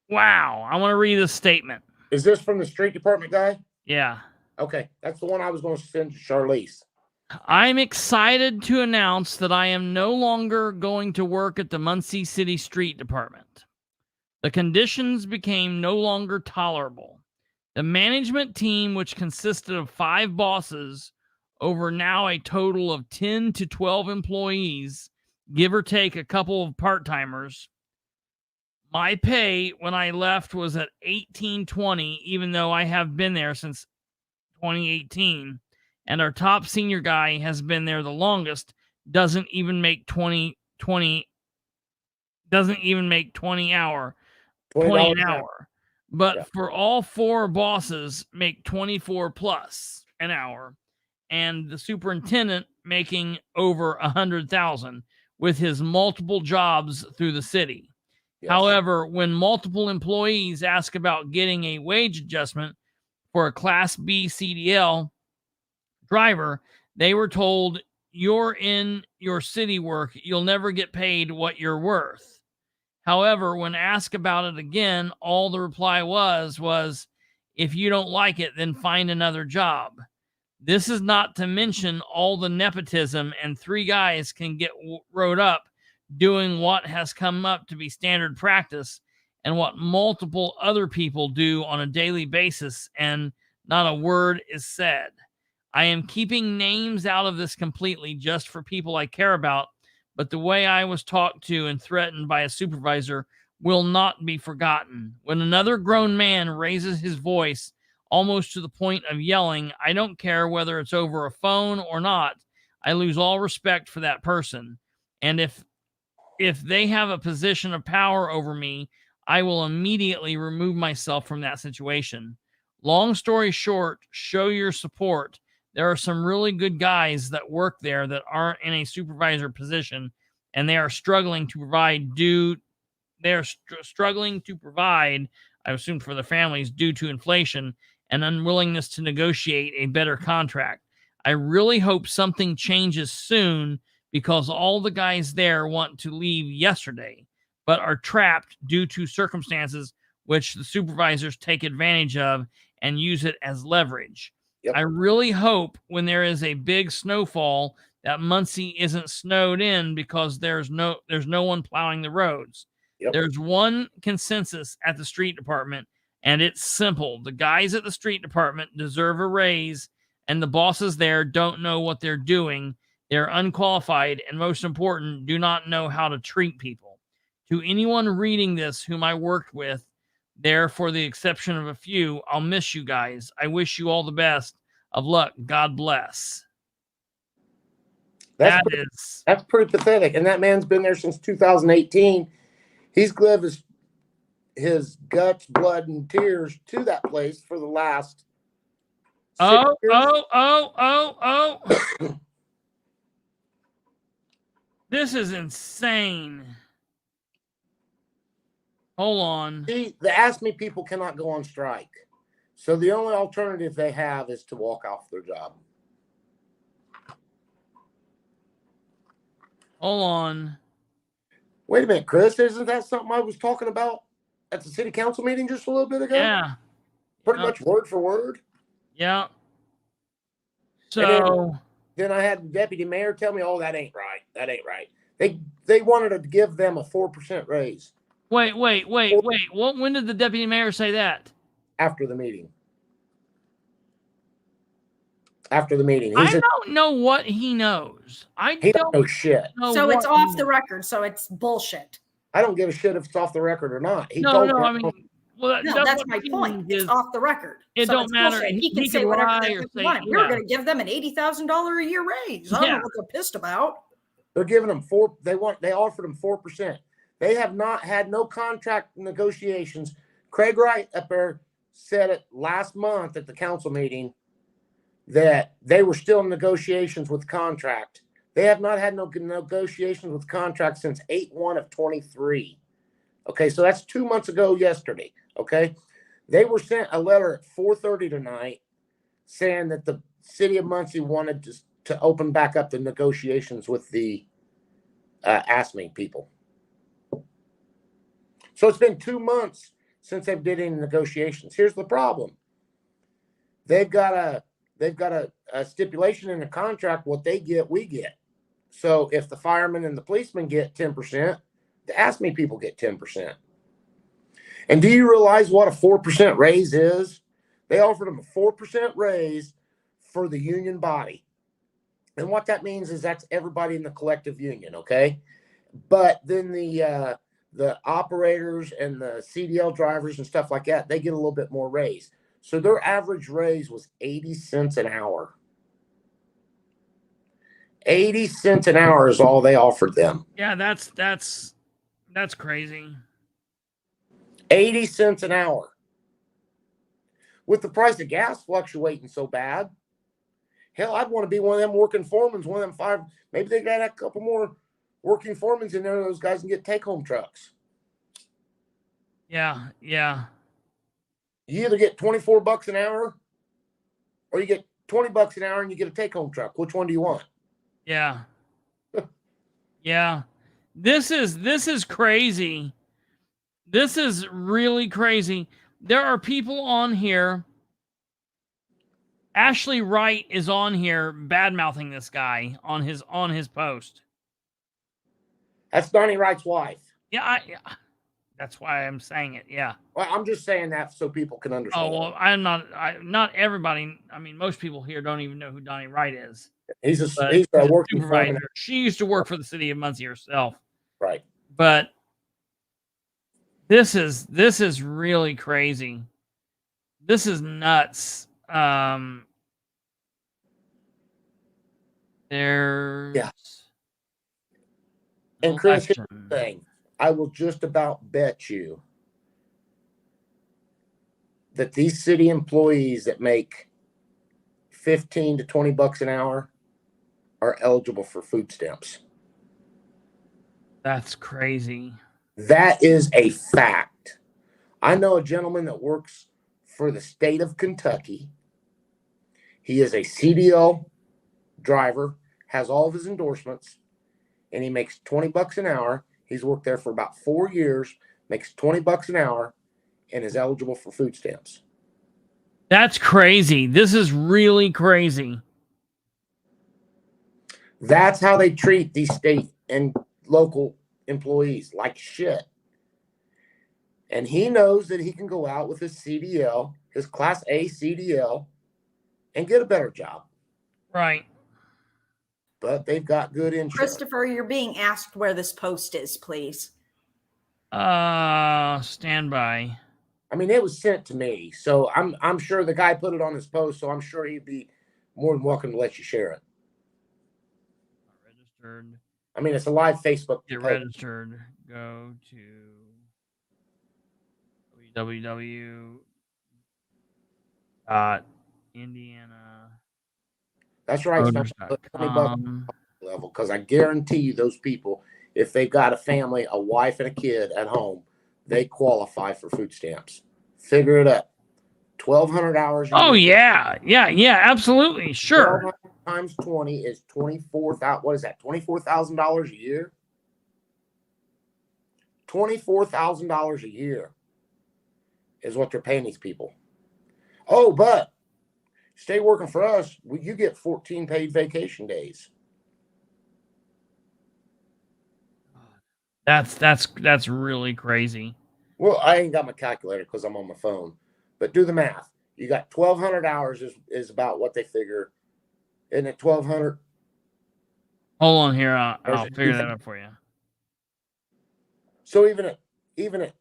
Wow. I want to read this statement. Is this from the street department guy? Yeah. Okay. That's the one I was going to send to Charlize. I'm excited to announce that I am no longer going to work at the Muncie City Street Department. The conditions became no longer tolerable. The management team, which consisted of 5 bosses over now a total of 10 to 12 employees, give or take a couple of part-timers. My pay when I left was at $18.20, even though I have been there since 2018. and our top senior guy has been there the longest, doesn't even make 20 an hour. But Yeah. for all 4 bosses make 24 plus an hour, and the superintendent making over 100,000 with his multiple jobs through the city. Yes. However, when multiple employees ask about getting a wage adjustment for a Class B CDL driver, they were told, "You're in your city work, you'll never get paid what you're worth." However, when asked about it again, all the reply was, "If you don't like it, then find another job." This is not to mention all the nepotism, and 3 guys can get rode up doing what has come up to be standard practice and what multiple other people do on a daily basis, and not a word is said. I am keeping names out of this completely just for people I care about, but the way I was talked to and threatened by a supervisor will not be forgotten. When another grown man raises his voice almost to the point of yelling, I don't care whether it's over a phone or not, I lose all respect for that person. And if they have a position of power over me, I will immediately remove myself from that situation. Long story short, show your support. There are some really good guys that work there that aren't in a supervisor position, and they are struggling to provide I assume, for the families due to inflation and unwillingness to negotiate a better contract. I really hope something changes soon, because all the guys there want to leave yesterday, but are trapped due to circumstances which the supervisors take advantage of and use it as leverage. Yep. I really hope when there is a big snowfall that Muncie isn't snowed in, because there's no one plowing the roads. Yep. There's one consensus at the street department, and it's simple. The guys at the street department deserve a raise, and the bosses there don't know what they're doing. They're unqualified, and most important, do not know how to treat people. To anyone reading this whom I worked with there, for the exception of a few, I'll miss you guys. I wish you all the best of luck. God bless. That's pretty pathetic. And that man's been there since 2018. He's given his guts, blood, and tears to that place for the last 6 years. This is insane. Hold on. See, the Ask Me people cannot go on strike. So the only alternative they have is to walk off their job. Hold on. Wait a minute, Chris. Isn't that something I was talking about at the city council meeting just a little bit ago? Yeah. Pretty much word for word. Yeah. So then I had the deputy mayor tell me, "Oh, that ain't right. That ain't right." They wanted to give them a 4% raise. Wait. When did the deputy mayor say that? After the meeting. After the meeting. I don't know what he knows. He don't know shit. So it's off the record. So it's bullshit. I don't give a shit if it's off the record or not. That's my point. It's off the record. It so don't matter. Bullshit. He can say whatever he wants. We're going to give them an $80,000 a year raise. I don't know what they're pissed about. They're giving them they offered them 4%. They have not had no contract negotiations. Craig Wright up there said it last month at the council meeting that they were still in negotiations with contract. They have not had no negotiations with contract since 8/1 of 23. Okay, so that's 2 months ago yesterday. Okay, they were sent a letter at 4:30 tonight saying that the city of Muncie wanted to open back up the negotiations with the Ask Me people. So it's been 2 months since they've did any negotiations. Here's the problem. They've got a stipulation in the contract. What they get, we get. So if the firemen and the policemen get 10%, the Ask Me people get 10%. And do you realize what a 4% raise is? They offered them a 4% raise for the union body. And what that means is that's everybody in the collective union, okay? But then the operators and the CDL drivers and stuff like that, they get a little bit more raise. So their average raise was 80 cents an hour. 80 cents an hour is all they offered them. Yeah, that's crazy. 80 cents an hour. With the price of gas fluctuating so bad, hell, I'd want to be one of them working foremen, one of them 5. Maybe they got a couple more working foremen in there. Those guys can get take-home trucks. Yeah. You either get $24 an hour, or you get $20 an hour and you get a take-home truck. Which one do you want? Yeah. Yeah. This is crazy. This is really crazy. There are people on here. Ashley Wright is on here bad-mouthing this guy on his post. That's Donnie Wright's wife. Yeah, that's why I'm saying it. Yeah. Well, I'm just saying that so people can understand. Oh, well, not everybody. I mean, most people here don't even know who Donnie Wright is. He's a a working supervisor. foreman. She used to work for the city of Muncie herself. Right. But this is really crazy. This is nuts. There's And Chris, here's election. the thing. I will just about bet you that these city employees that make $15 to $20 an hour are eligible for food stamps. That's crazy. That is a fact. I know a gentleman that works for the state of Kentucky. He is a CDL driver, has all of his endorsements, and he makes $20 an hour. He's worked there for about 4 years, makes $20 an hour, and is eligible for food stamps. That's crazy. This is really crazy. That's how they treat these state and local employees, like shit. And he knows that he can go out with his CDL, his Class A CDL, and get a better job. Right. But they've got good insurance. Christopher, you're being asked where this post is, please. Stand by. I mean, it was sent to me, so I'm sure the guy put it on his post, so I'm sure he'd be more than welcome to let you share it. Registered. I mean, it's a live Facebook Get post. registered. Go to www.indiana. That's right. Voters Spend dot $20 com. level, because I guarantee you those people, if they've got a family, a wife and a kid at home, they qualify for food stamps. Figure it up. 1,200 hours. Oh yeah, absolutely, sure. 1,200 times 20 is 24,000. What is that? $24,000 a year. $24,000 a year is what they're paying these people. Oh, but stay working for us, you get 14 paid vacation days. That's really crazy. Well, I ain't got my calculator because I'm on my phone, but do the math. You got 1,200 hours is about what they figure. Isn't it 1,200? Hold on here. I'll There's figure that out for you. So even at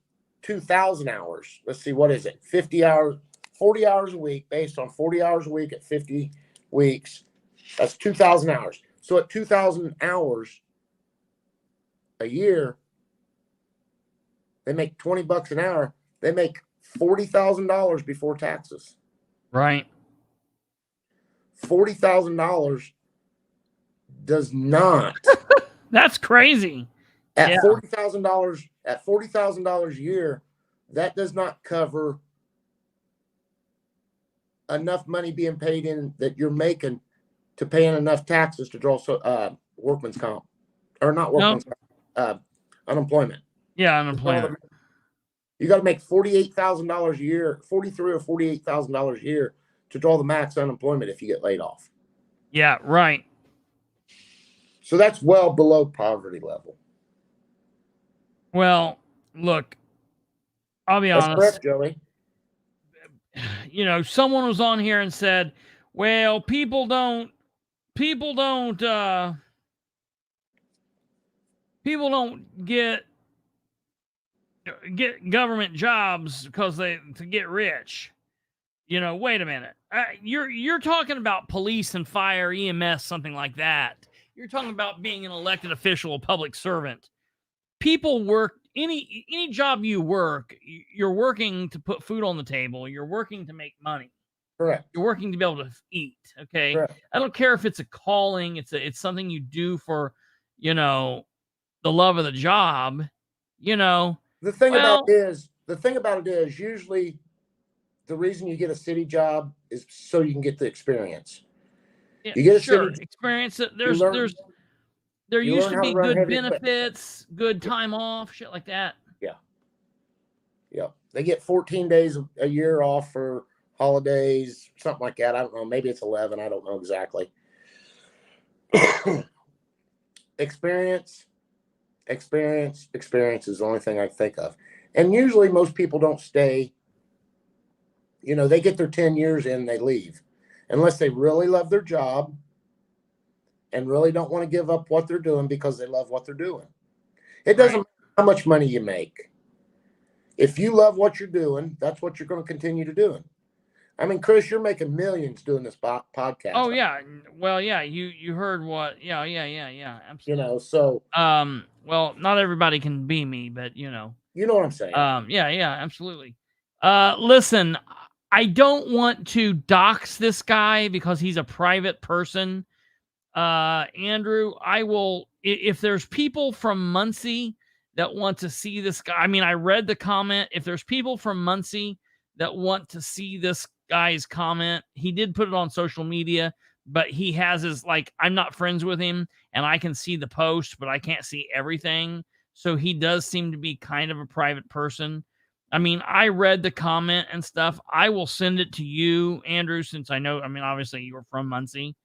2,000 hours, let's see, what is it? 50 hours, 40 hours a week, based on 40 hours a week at 50 weeks. That's 2,000 hours. So at 2,000 hours a year, they make $20 an hour. They make $40,000 before taxes. Right. $40,000 does not. That's crazy. At Yeah. $40,000 a year, that does not cover enough money being paid in that you're making to pay in enough taxes to draw workman's comp, or not workman's comp, unemployment. Yeah, unemployment. You got to make $48,000 a year, $43,000 or $48,000 a year to draw the max unemployment if you get laid off. Yeah, right. So that's well below poverty level. Well, look, I'll be That's honest. correct, Joey. You know, someone was on here and said, well, people don't get government jobs because to get rich. You know, wait a minute. You're talking about police and fire, EMS, something like that. you're talking about being an elected official, a public servant. People work any job you work, you're working to put food on the table. You're working to make money. Correct. You're working to be able to eat. Okay. Correct. I don't care if it's a calling. It's something you do for, the love of the job. The thing about it is usually the reason you get a city job is so you can get the experience. Yeah, You get a sure city experience. There you used learn to how be to run good heavy benefits, good time off, shit like that. Yeah. They get 14 days a year off for holidays, something like that. I don't know. Maybe it's 11. I don't know exactly. Experience is the only thing I think of. And usually most people don't stay. They get their 10 years in, they leave. Unless they really love their job and really don't want to give up what they're doing because they love what they're doing. It doesn't matter how much money you make. If you love what you're doing, that's what you're going to continue to do. I mean, Chris, you're making millions doing this podcast. Oh yeah. Well, yeah, you heard what? Yeah, absolutely. So well, not everybody can be me, but you know what I'm saying. Yeah, absolutely. Listen, I don't want to dox this guy because he's a private person. Andrew, I will, if there's people from Muncie that want to see this guy. I mean, I read the comment. If there's people from Muncie that want to see this guy's comment, he did put it on social media, but he has his, I'm not friends with him and I can see the post, but I can't see everything. So he does seem to be kind of a private person. I mean, I read the comment and stuff. I will send it to you, Andrew, since I know, obviously you're from Muncie.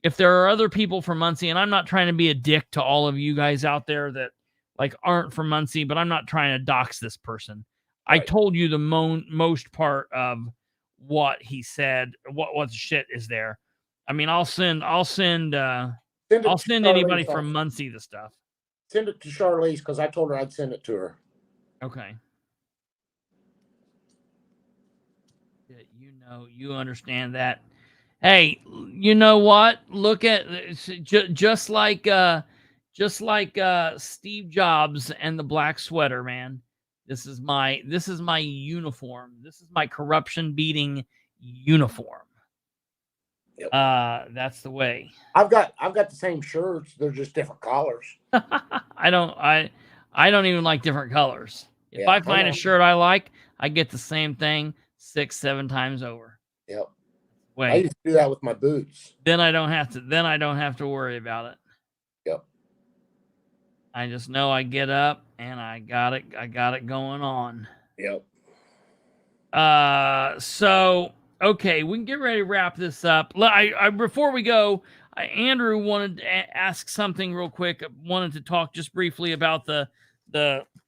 If there are other people from Muncie, and I'm not trying to be a dick to all of you guys out there that aren't from Muncie, but I'm not trying to dox this person. Right. I told you the most part of what he said, what the shit is there. I mean, I'll send anybody from Muncie the stuff. Send it to Charlize because I told her I'd send it to her. Okay. You understand that. Hey, you know what? Look at just like Steve Jobs and the black sweater, man. This is my uniform. This is my corruption beating uniform. Yep. That's the way. I've got the same shirts. They're just different colors. I don't even like different colors. If I find a shirt I like, I get the same thing 6-7 times over. Yep. Wait. I used to do that with my boots. Then I don't have to worry about it. Yep. I just know I get up and I got it going on. Yep. So okay, we can get ready to wrap this up. I before we go, Andrew wanted to ask something real quick. I wanted to talk just briefly about the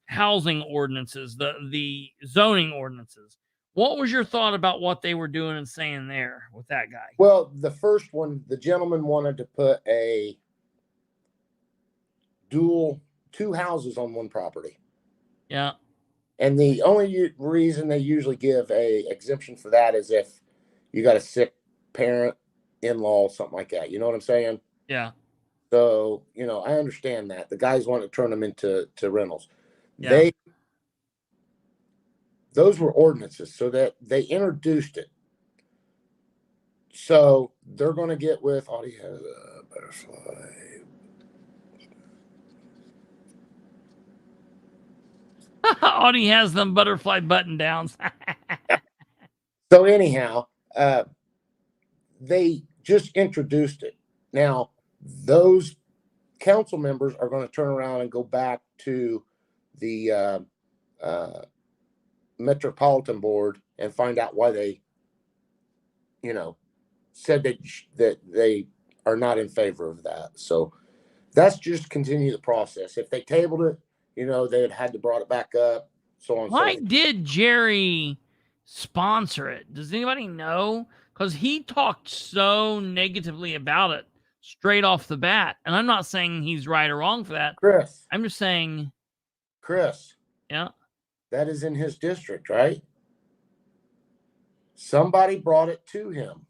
housing ordinances, the zoning ordinances. What was your thought about what they were doing and saying there with that guy? Well, the first one, the gentleman wanted to put a two houses on one property. Yeah. And the only reason they usually give a exemption for that is if you got a sick parent, in-law, something like that. You know what I'm saying? Yeah. So, I understand that. The guys want to turn them into rentals. Yeah. Those were ordinances, so that they introduced it. So they're going to get with Audie has a butterfly. Audie has them butterfly button downs. So anyhow, they just introduced it. Now, those council members are going to turn around and go back to the Metropolitan Board and find out why they, said that they are not in favor of that. So that's just continue the process. If they tabled it, they had to brought it back up. So on. Why did Jerry sponsor it? Does anybody know? Because he talked so negatively about it straight off the bat. And I'm not saying he's right or wrong for that. Chris. I'm just saying. Chris. Yeah. That is in his district, right? Somebody brought it to him.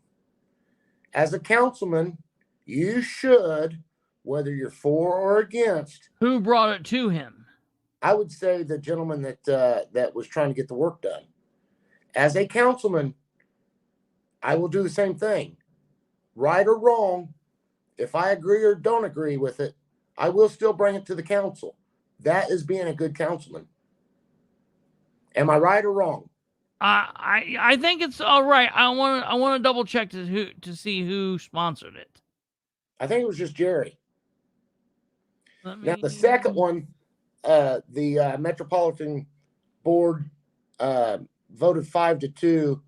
As a councilman, you should whether you're for or against. Who brought it to him? I would say the gentleman that was trying to get the work done. As a councilman, I will do the same thing. Right or wrong, if I agree or don't agree with it, I will still bring it to the council. That is being a good councilman. Am I right or wrong? I think it's all right. I want to double check to see who sponsored it. I think it was just Jerry. Now the Me- second one, the Metropolitan Board voted 5-2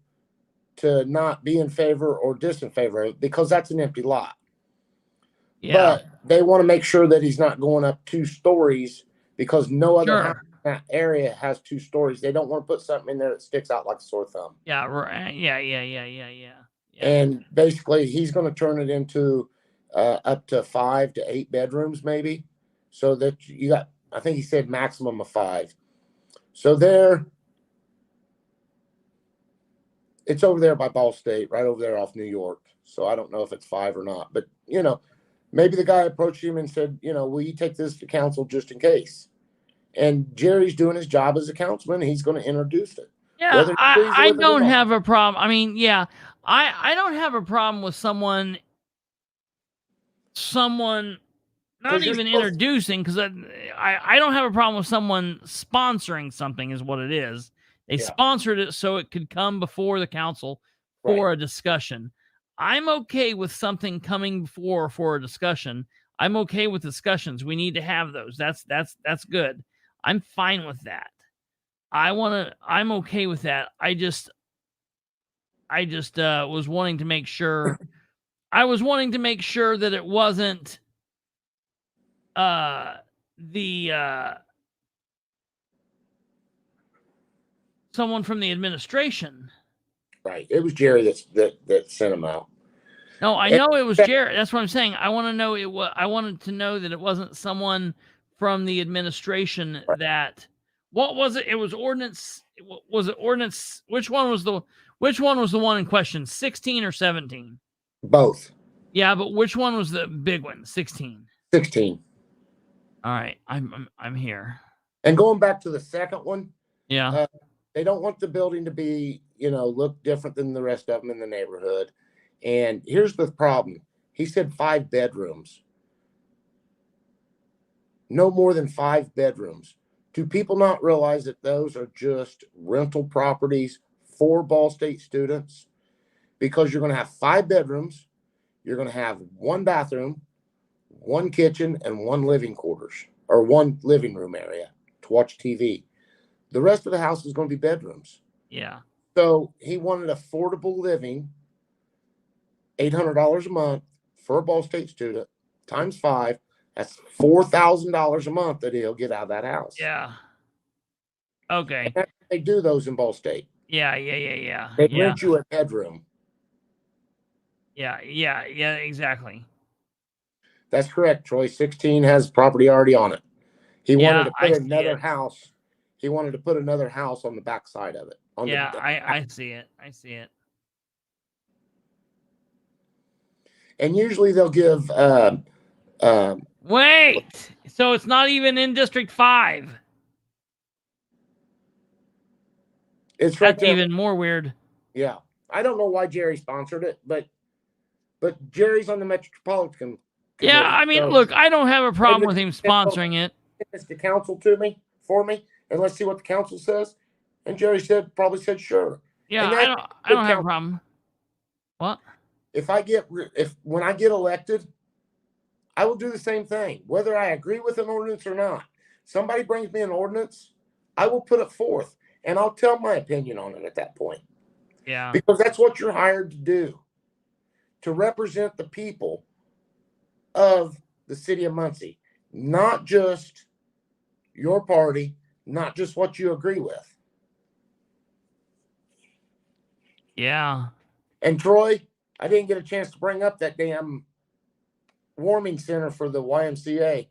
to not be in favor or disfavor of it because that's an empty lot. Yeah, But they want to make sure that he's not going up 2 stories because no other Sure. house in that area has 2 stories. They don't want to put something in there that sticks out like a sore thumb. yeah, right. Yeah. And basically, he's going to turn it into up to 5 to 8 bedrooms, maybe. So that you got, I think he said maximum of 5. So there, it's over there by Ball State, right over there off New York. So I don't know if it's 5 or not, but maybe the guy approached him and said, will you take this to council just in case? And Jerry's doing his job as a councilman. He's going to introduce it. Yeah, Whether he agrees I with it or don't not. have a problem. I mean, yeah, I don't have a problem with someone not 'Cause you're even supposed- introducing, because I don't have a problem with someone sponsoring something is what it is. They Yeah. sponsored it so it could come before the council for a discussion. I'm okay with something coming before for a discussion. I'm okay with discussions. We need to have those. That's good. I'm fine with that. I'm okay with that. I just was wanting to make sure. I was wanting to make sure that it wasn't someone from the administration. Right. It was Jerry that sent him out. No, I know it was Jared. That's what I'm saying. I want to know I wanted to know that it wasn't someone from the administration that. What was it? It was ordinance. Was it ordinance? Which one was the one in question? 16 or 17? Both. Yeah, but which one was the big one? 16. 16. All right, I'm here. And going back to the second one, Yeah. they don't want the building to be, look different than the rest of them in the neighborhood. And here's the problem. He said 5 bedrooms. No more than 5 bedrooms. Do people not realize that those are just rental properties for Ball State students? Because you're going to have 5 bedrooms. You're going to have 1 bathroom, 1 kitchen, and 1 living quarters, or 1 living room area to watch TV. The rest of the house is going to be bedrooms. Yeah. So he wanted affordable living, $800 a month for a Ball State student, times 5. That's $4,000 a month that he'll get out of that house. Yeah. Okay. And they do those in Ball State. Yeah. They rent you a bedroom. Yeah, exactly. That's correct, Troy. 16 has property already on it. He wanted to I put see another it. house. He wanted to put another house on the back side of it. Yeah, I see it. And usually they'll give Wait. So it's not even in District 5. it's right That's there. even more weird. Yeah. I don't know why Jerry sponsored it, but Jerry's on the Metropolitan Yeah, Committee, I mean, so look, I don't have a problem Maybe with him the council- sponsoring it. it's the council for me, and let's see what the council says. And Jerry probably said sure. Yeah, And I don't have a council. problem. What? When I get elected, I will do the same thing, whether I agree with an ordinance or not. Somebody brings me an ordinance, I will put it forth, and I'll tell my opinion on it at that point. Yeah. Because that's what you're hired to do, to represent the people of the city of Muncie, not just your party, not just what you agree with. Yeah. And Troy, I didn't get a chance to bring up that damn warming center for the YMCA.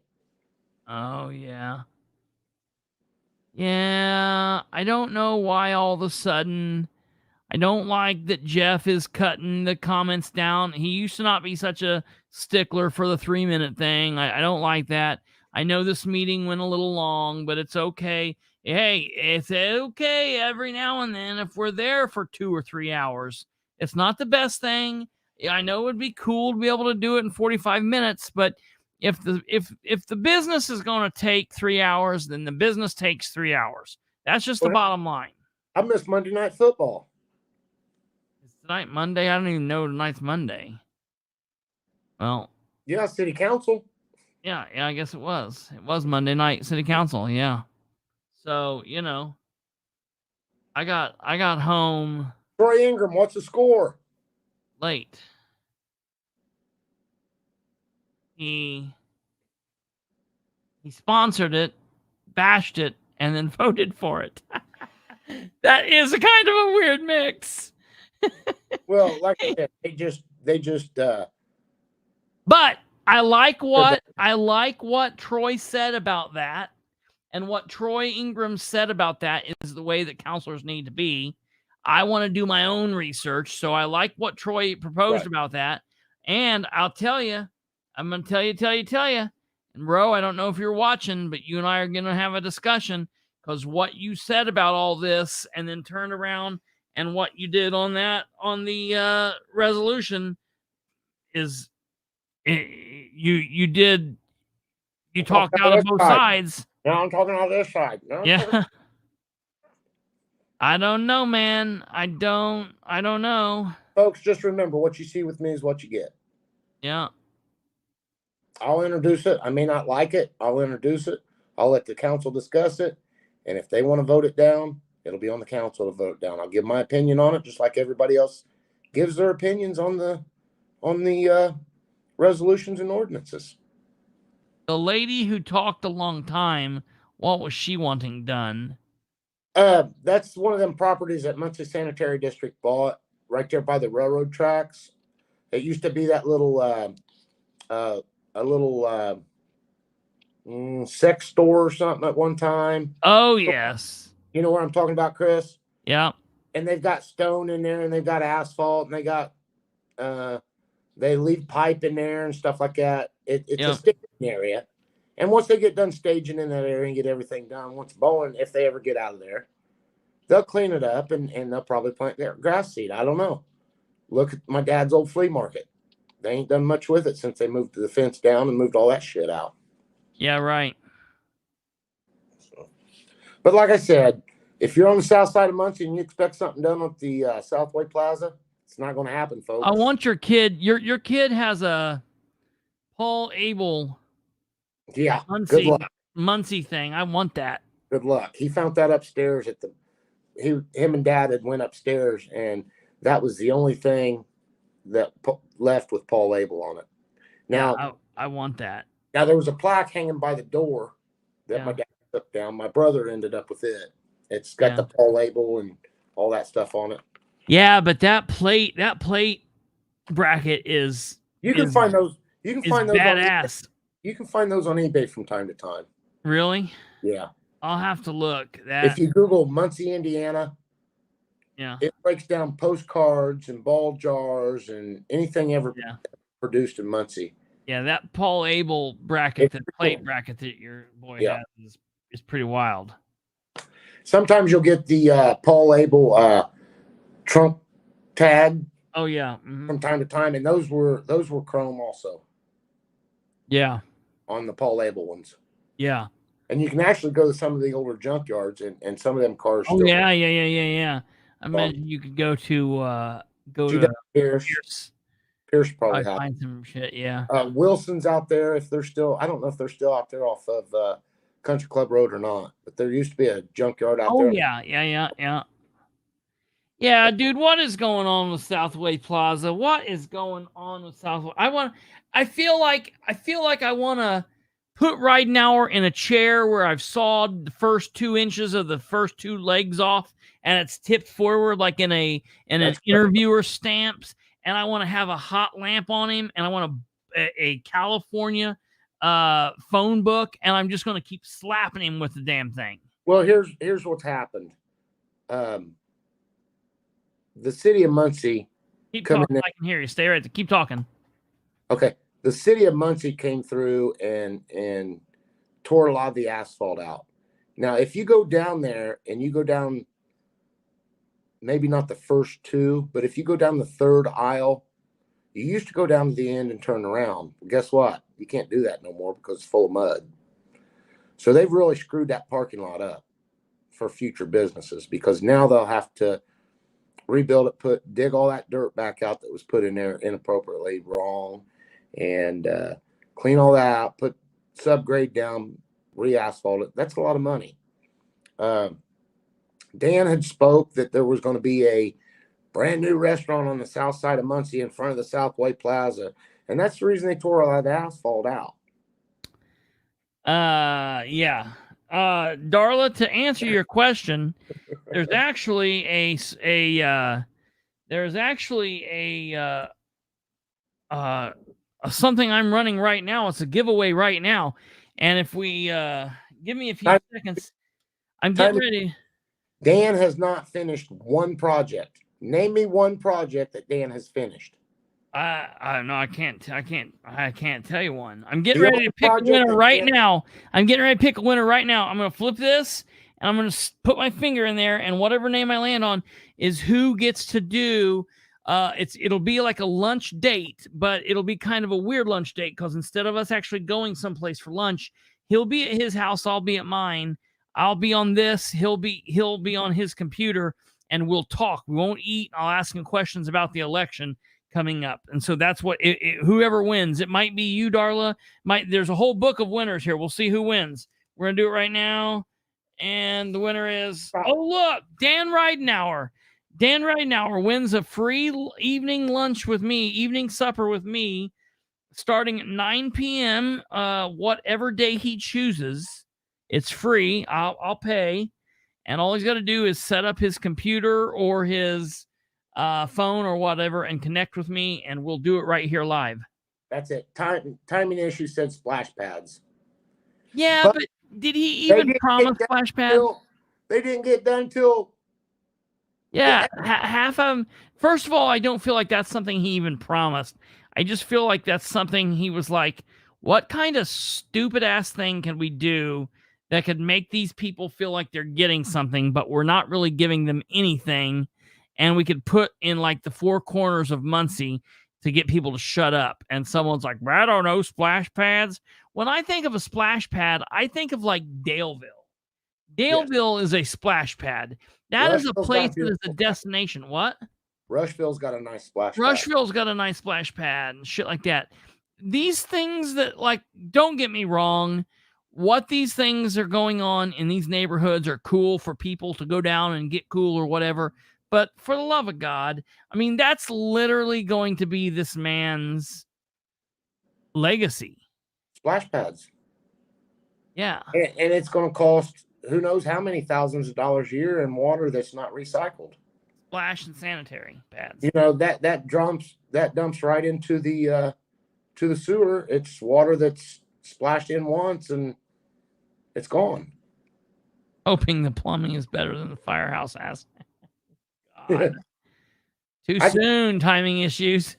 Oh, yeah. Yeah, I don't know why all of a sudden I don't like that Jeff is cutting the comments down. He used to not be such a stickler for the 3-minute thing. I don't like that. I know this meeting went a little long, but it's okay. Hey, it's okay every now and then if we're there for 2 or 3 hours. It's not the best thing. I know it would be cool to be able to do it in 45 minutes, but if the business is going to take 3 hours, then the business takes 3 hours. That's just the bottom line. I missed Monday Night Football. Is tonight Monday? I don't even know tonight's Monday. Well, Yeah, City Council. yeah, I guess it was. It was Monday night City Council, yeah. So, I got home Troy Ingram, what's the score? late. He sponsored it, bashed it, and then voted for it. That is a kind of a weird mix. Well, like I said, they just But I like what Troy said about that, and what Troy Ingram said about that is the way that counselors need to be. I want to do my own research, so I like what Troy proposed about that. And I'll tell you, I'm going to tell you, and Ro, I don't know if you're watching, but you and I are going to have a discussion, because what you said about all this and then turned around and what you did on the resolution is you talked out of both sides. No, I'm talking on this side. No, Yeah. I don't know, man. I don't know. Folks, just remember, what you see with me is what you get. Yeah. I'll introduce it. I may not like it. I'll introduce it. I'll let the council discuss it. And if they want to vote it down, it'll be on the council to vote down. I'll give my opinion on it, just like everybody else gives their opinions on the resolutions and ordinances. The lady who talked a long time, what was she wanting done? That's one of them properties that Muncie Sanitary District bought right there by the railroad tracks. It used to be that little sex store or something at one time. Oh, yes. You know what I'm talking about, Chris? Yeah. And they've got stone in there, and they've got asphalt, and they leave pipe in there and stuff like that. It's a staging area. And once they get done staging in that area and get everything done, once Bowen, if they ever get out of there, they'll clean it up and they'll probably plant their grass seed. I don't know. Look at my dad's old flea market. They ain't done much with it since they moved the fence down and moved all that shit out. Yeah, right. So, but like I said, if you're on the south side of Muncie and you expect something done with the Southway Plaza, it's not going to happen, folks. I want your kid. Your kid has a Paul Abel. Yeah. Good luck. Muncie thing. I want that. Good luck. He found that upstairs at him and Dad had went upstairs, and that was the only thing that left with Paul Abel on it. Now, yeah, I want that. Now there was a plaque hanging by the door that my dad took down. My brother ended up with it. It's got the Paul Abel and all that stuff on it. Yeah, but that plate bracket is find those. You can find those badass. You can find those on eBay from time to time. Really? Yeah. I'll have to look. If you Google Muncie, Indiana, it breaks down postcards and ball jars and anything ever produced in Muncie. Yeah, that Paul Abel bracket, the plate bracket that your boy has is pretty wild. Sometimes you'll get the Paul Abel trunk tag. Oh yeah. From time to time, and those were chrome also. Yeah. On the Paul Abel ones. Yeah. And you can actually go to some of the older junkyards and some of them cars. Oh yeah. I imagine you could go to Pierce. Pierce probably find some shit. Yeah. Wilson's out there if they're still. I don't know if they're still out there off of Country Club Road or not, but there used to be a junkyard out there. Oh yeah. Yeah, dude, what is going on with Southway Plaza? What is going on with Southway? I feel like I want to put Ridenauer in a chair where I've sawed the first 2 inches of the first 2 legs off, and it's tipped forward like in an interviewer stamps. And I want to have a hot lamp on him, and I want a California phone book, and I'm just going to keep slapping him with the damn thing. Well, here's what's happened. the city of Muncie. Keep coming talking. in- I can hear you. Stay right there. Keep talking. Okay, the city of Muncie came through and tore a lot of the asphalt out. Now, if you go down there and you go down, maybe not the first two, but if you go down the third aisle, you used to go down to the end and turn around. Well, guess what? You can't do that no more because it's full of mud. So they've really screwed that parking lot up for future businesses, because now they'll have to rebuild it, dig all that dirt back out that was put in there inappropriately, wrong, and clean all that out, put subgrade down, re-asphalt it. That's a lot of money. Dan had spoke that there was going to be a brand new restaurant on the south side of Muncie in front of the Southway Plaza, and that's the reason they tore all that asphalt out. Yeah. Darla, to answer your question, there's actually something I'm running right now. It's a giveaway right now. And if we give me a few seconds, I'm getting ready. Dan has not finished one project. Name me one project that Dan has finished. No, I can't tell you one. I'm getting ready to pick a winner right now. I'm going to flip this and I'm going to put my finger in there, and whatever name I land on is who gets to do. It'll be like a lunch date, but it'll be kind of a weird lunch date, because instead of us actually going someplace for lunch, he'll be at his house, I'll be at mine. I'll be on this, he'll be on his computer, and we'll talk. We won't eat. I'll ask him questions about the election coming up. And so that's what whoever wins. It might be you, Darla. There's a whole book of winners here. We'll see who wins. We're gonna do it right now. And the winner is, oh look, Dan Ridenauer. Dan Ridenauer wins a free evening lunch with me, evening supper with me, starting at 9 p.m. Whatever day he chooses. It's free. I'll pay. And all he's got to do is set up his computer or his phone or whatever and connect with me, and we'll do it right here live. That's it. Timing issue said splash pads. Yeah, but did he even promise splash pads? They didn't get done till. Yeah, half of them. First of all, I don't feel like that's something he even promised. I just feel like that's something he was like, what kind of stupid ass thing can we do that could make these people feel like they're getting something, but we're not really giving them anything, and we could put in like the four corners of Muncie to get people to shut up. And someone's like, I don't know, splash pads. When I think of a splash pad, I think of like Daleville. Daleville is a splash pad. That is a place that is a destination. What? Rushville's got a nice splash pad. Rushville's got a nice splash pad and shit like that. These things that, like, don't get me wrong, what these things are going on in these neighborhoods are cool for people to go down and get cool or whatever. But for the love of God, I mean, that's literally going to be this man's legacy. Splash pads. Yeah. And it's going to cost who knows how many thousands of dollars a year in water that's not recycled. Splash and sanitary pads. You know, that dumps right into the to the sewer. It's water that's splashed in once and it's gone. Hoping the plumbing is better than the firehouse has. God. Too soon, timing issues.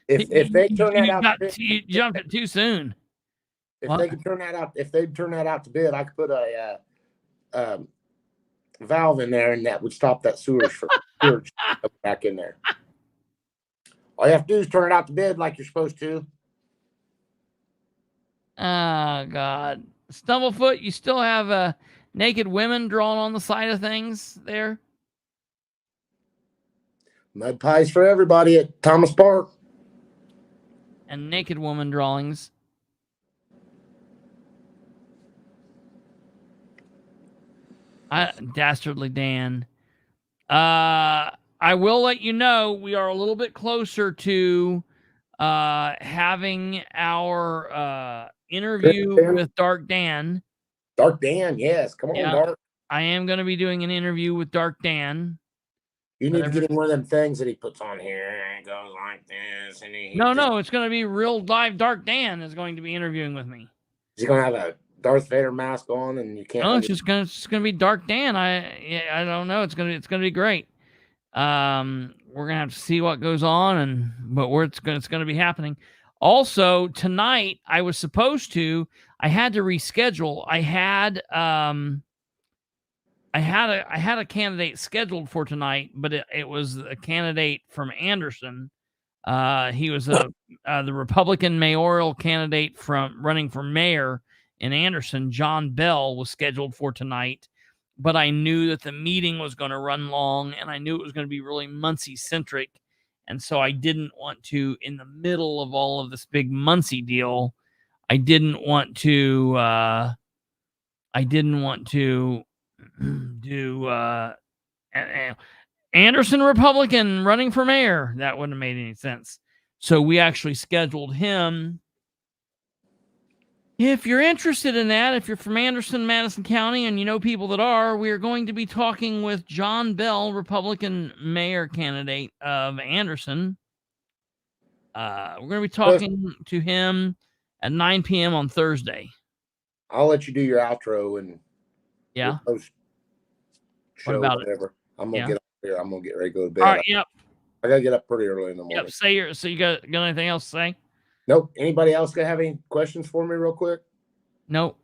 If they turn that out, you jumped it too soon. If they turn that out to bid, I could put a valve in there, and that would stop that sewage from back in there. All you have to do is turn it out to bid like you're supposed to. Oh God, Stumblefoot, you still have naked women drawn on the side of things there. Mud pies for everybody at Thomas Park. And naked woman drawings. Dastardly Dan. I will let you know we are a little bit closer to having our interview with Dark Dan. Dark Dan, yes. Come on, yeah. Dark. I am going to be doing an interview with Dark Dan. You need to get him one of them things that he puts on here and it goes like this. And no, it's going to be real live. Dark Dan is going to be interviewing with me. Is he going to have a Darth Vader mask on and you can't? No, it's just going to be Dark Dan. I don't know. It's going to be great. We're gonna have to see what goes on, but it's gonna be happening. Also tonight, I had to reschedule. I had a candidate scheduled for tonight, but it was a candidate from Anderson. He was the Republican mayoral candidate running for mayor in Anderson. John Bell was scheduled for tonight, but I knew that the meeting was going to run long, and I knew it was going to be really Muncie centric, and so I didn't want to, in the middle of all of this big Muncie deal, I didn't want to do Anderson Republican running for mayor. That wouldn't have made any sense. So we actually scheduled him. If you're interested in that, if you're from Anderson, Madison County, and you know people that are, we are going to be talking with John Bell, Republican mayor candidate of Anderson. We're going to be talking to him at 9 p.m. on Thursday. I'll let you do your outro and yeah. Show, what about whatever. it? I'm gonna get up here. I'm gonna get ready to go to bed. All right. Yep. I gotta get up pretty early in the morning. Yep. So you got anything else to say? Nope. Anybody else gonna have any questions for me real quick? Nope.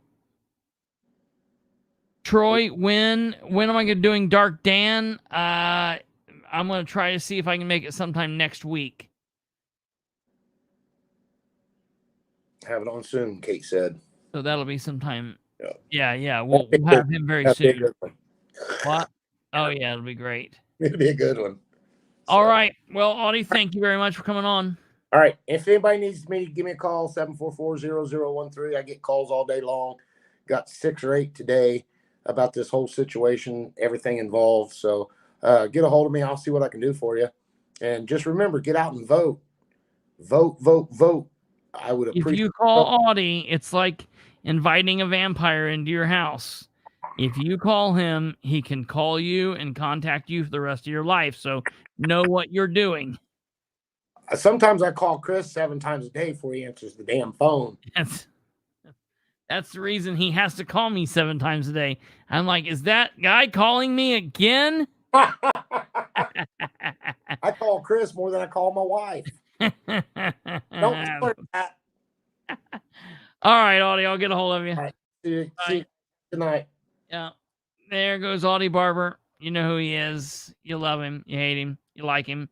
Troy, when am I gonna doing Dark Dan? I'm gonna try to see if I can make it sometime next week. Have it on soon, Kate said. So that'll be sometime. Yeah. We'll have him very soon. What? Oh yeah, it'll be great. It'll be a good one. All right. Well, Audie, thank you very much for coming on. All right. If anybody needs me, give me a call, 744-0013. I get calls all day long. Got 6 or 8 today about this whole situation, everything involved. So get a hold of me. I'll see what I can do for you. And just remember, get out and vote. Vote. I would appreciate. If you call Audie, it's like inviting a vampire into your house. If you call him, he can call you and contact you for the rest of your life. So know what you're doing. Sometimes I call Chris 7 times a day before he answers the damn phone. That's the reason he has to call me 7 times a day. I'm like, is that guy calling me again? I call Chris more than I call my wife. Don't start that. All right, Audie, I'll get a hold of you. All right. See you tonight. Yeah. There goes Audie Barber. You know who he is. You love him. You hate him. You like him.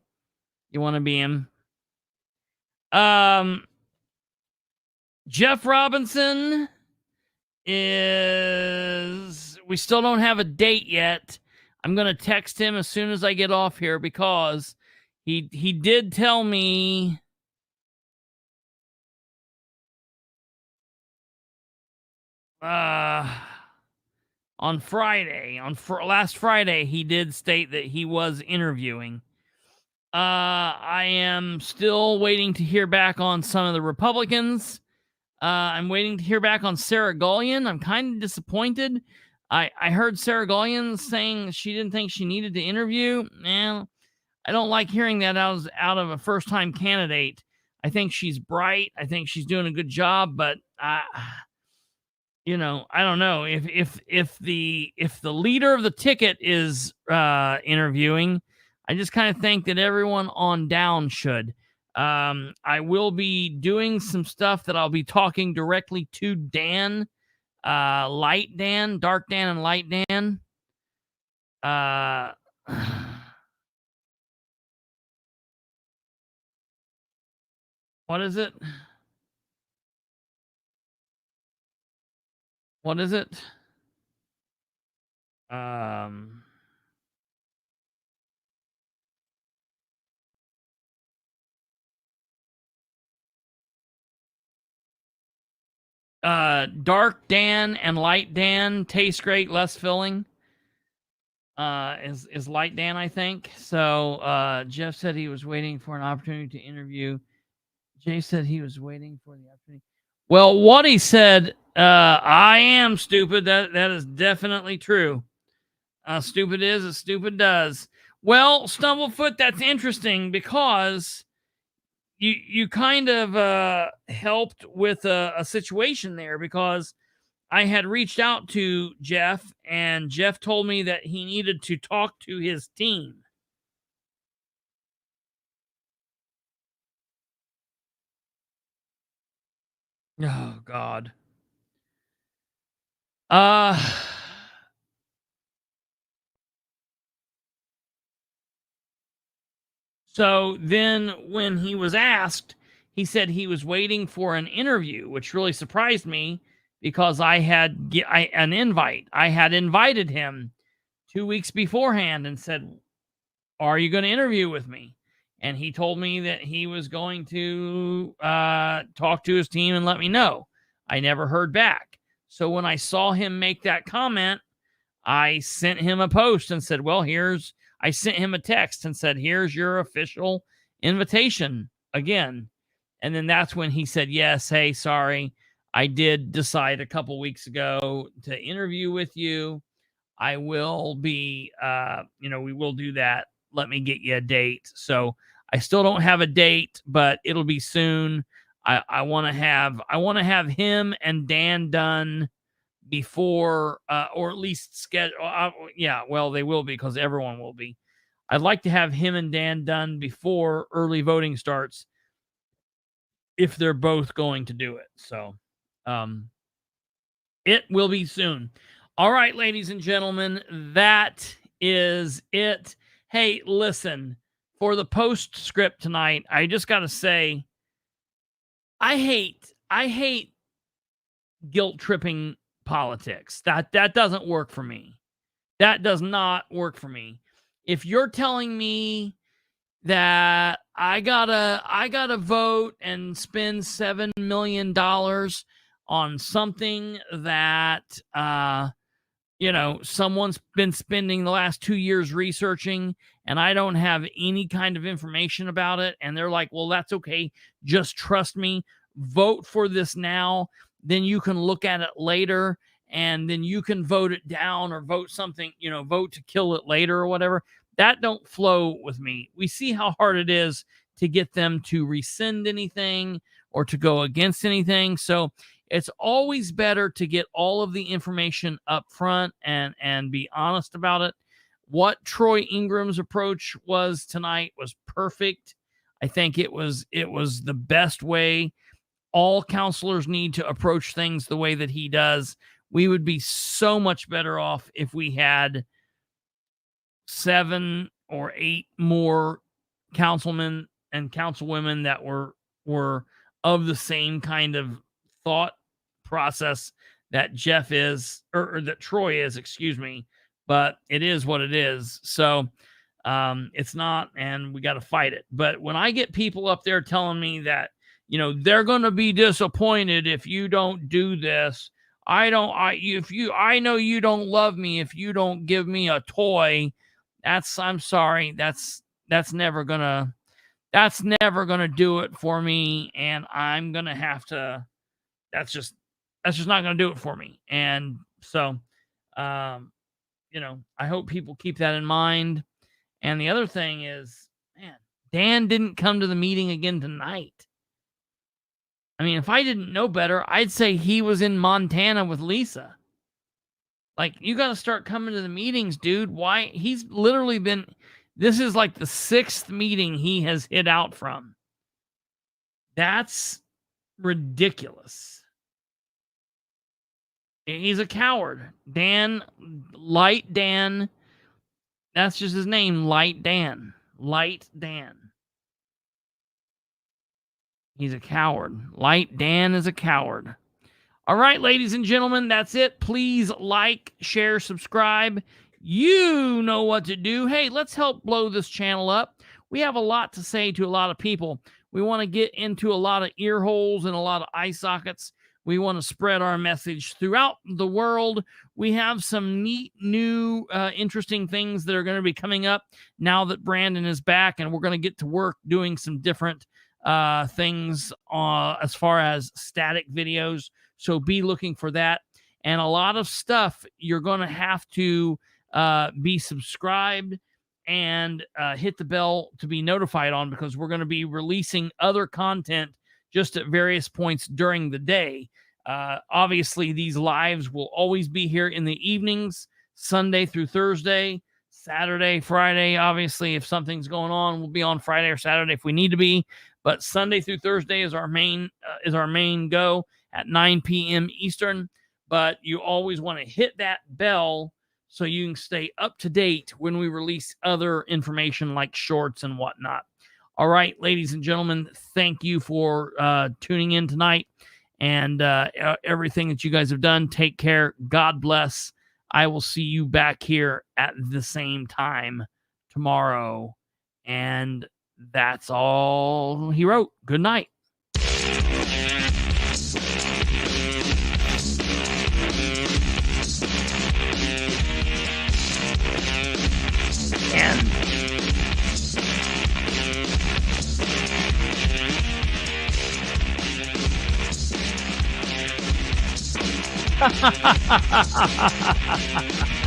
You want to be him. Jeff Robinson we still don't have a date yet. I'm going to text him as soon as I get off here because he did tell me on Friday, last Friday, he did state that he was interviewing. I am still waiting to hear back on some of the Republicans. I'm waiting to hear back on Sarah Gullion. I'm kind of disappointed. I heard Sarah Gullion saying she didn't think she needed to interview. Man, I don't like hearing that out of a first-time candidate. I think she's bright. I think she's doing a good job, but I don't know if the leader of the ticket is interviewing. I just kind of think that everyone on down should. I will be doing some stuff that I'll be talking directly to Dan, Light Dan, Dark Dan, and Light Dan. What is it? What is it? Dark Dan and Light Dan taste great, less filling. Is Light Dan, I think. So Jeff said he was waiting for an opportunity to interview. Jay said he was waiting for the opportunity. Well, what he said, I am stupid. That is definitely true. Stupid is as stupid does. Well, Stumblefoot, that's interesting because you kind of helped with a situation there because I had reached out to Jeff and Jeff told me that he needed to talk to his team. Oh, God. So then when he was asked, he said he was waiting for an interview, which really surprised me because I had an invite. I had invited him 2 weeks beforehand and said, "Are you going to interview with me?" And he told me that he was going to talk to his team and let me know. I never heard back. So when I saw him make that comment, I sent him a post and said, well, I sent him a text and said, here's your official invitation again. And then that's when he said, yes, hey, sorry. I did decide a couple weeks ago to interview with you. I will be, we will do that. Let me get you a date. So I still don't have a date, but it'll be soon. I want to have him and Dan done before, or at least schedule. They will be because everyone will be. I'd like to have him and Dan done before early voting starts if they're both going to do it. So it will be soon. All right, ladies and gentlemen, that is it. Hey, listen, for the postscript tonight, I just got to say, I hate guilt tripping politics. That doesn't work for me. That does not work for me. If you're telling me that I gotta vote and spend $7 million on something that someone's been spending the last 2 years researching, and I don't have any kind of information about it, and they're like, well, that's okay, just trust me, vote for this now, then you can look at it later, and then you can vote it down or vote something, vote to kill it later or whatever. That don't flow with me. We see how hard it is to get them to rescind anything or to go against anything. So it's always better to get all of the information up front and be honest about it. What Troy Ingram's approach was tonight was perfect. I think it was the best way. All counselors need to approach things the way that he does. We would be so much better off if we had 7 or 8 more councilmen and councilwomen that were of the same kind of thought process that Jeff is, or that Troy is, excuse me, but it is what it is. So it's not, and we got to fight it. But when I get people up there telling me that, they're going to be disappointed if you don't do this. I know you don't love me if you don't give me a toy. I'm sorry. That's never gonna do it for me. And I'm going to have to, that's just not going to do it for me. And so, I hope people keep that in mind. And the other thing is, man, Dan didn't come to the meeting again tonight. I mean, if I didn't know better, I'd say he was in Montana with Lisa. Like, you got to start coming to the meetings, dude. Why? He's literally this is like the 6th meeting he has hid out from. That's ridiculous. He's a coward. Light Dan. That's just his name, Light Dan. Light Dan. He's a coward. Light Dan is a coward. All right, ladies and gentlemen, that's it. Please like, share, subscribe. You know what to do. Hey, let's help blow this channel up. We have a lot to say to a lot of people. We want to get into a lot of ear holes and a lot of eye sockets. We want to spread our message throughout the world. We have some neat, new, interesting things that are going to be coming up now that Brandon is back, and we're going to get to work doing some different things as far as static videos. So be looking for that. And a lot of stuff you're going to have to be subscribed and hit the bell to be notified on, because we're going to be releasing other content just at various points during the day. Obviously, these lives will always be here in the evenings, Sunday through Thursday, Saturday, Friday. Obviously, if something's going on, we'll be on Friday or Saturday if we need to be. But Sunday through Thursday is our main go. at 9 p.m. Eastern. But you always want to hit that bell so you can stay up to date when we release other information like shorts and whatnot. All right, ladies and gentlemen, thank you for tuning in tonight and everything that you guys have done. Take care. God bless. I will see you back here at the same time tomorrow. And that's all he wrote. Good night. And ha ha ha ha ha ha ha.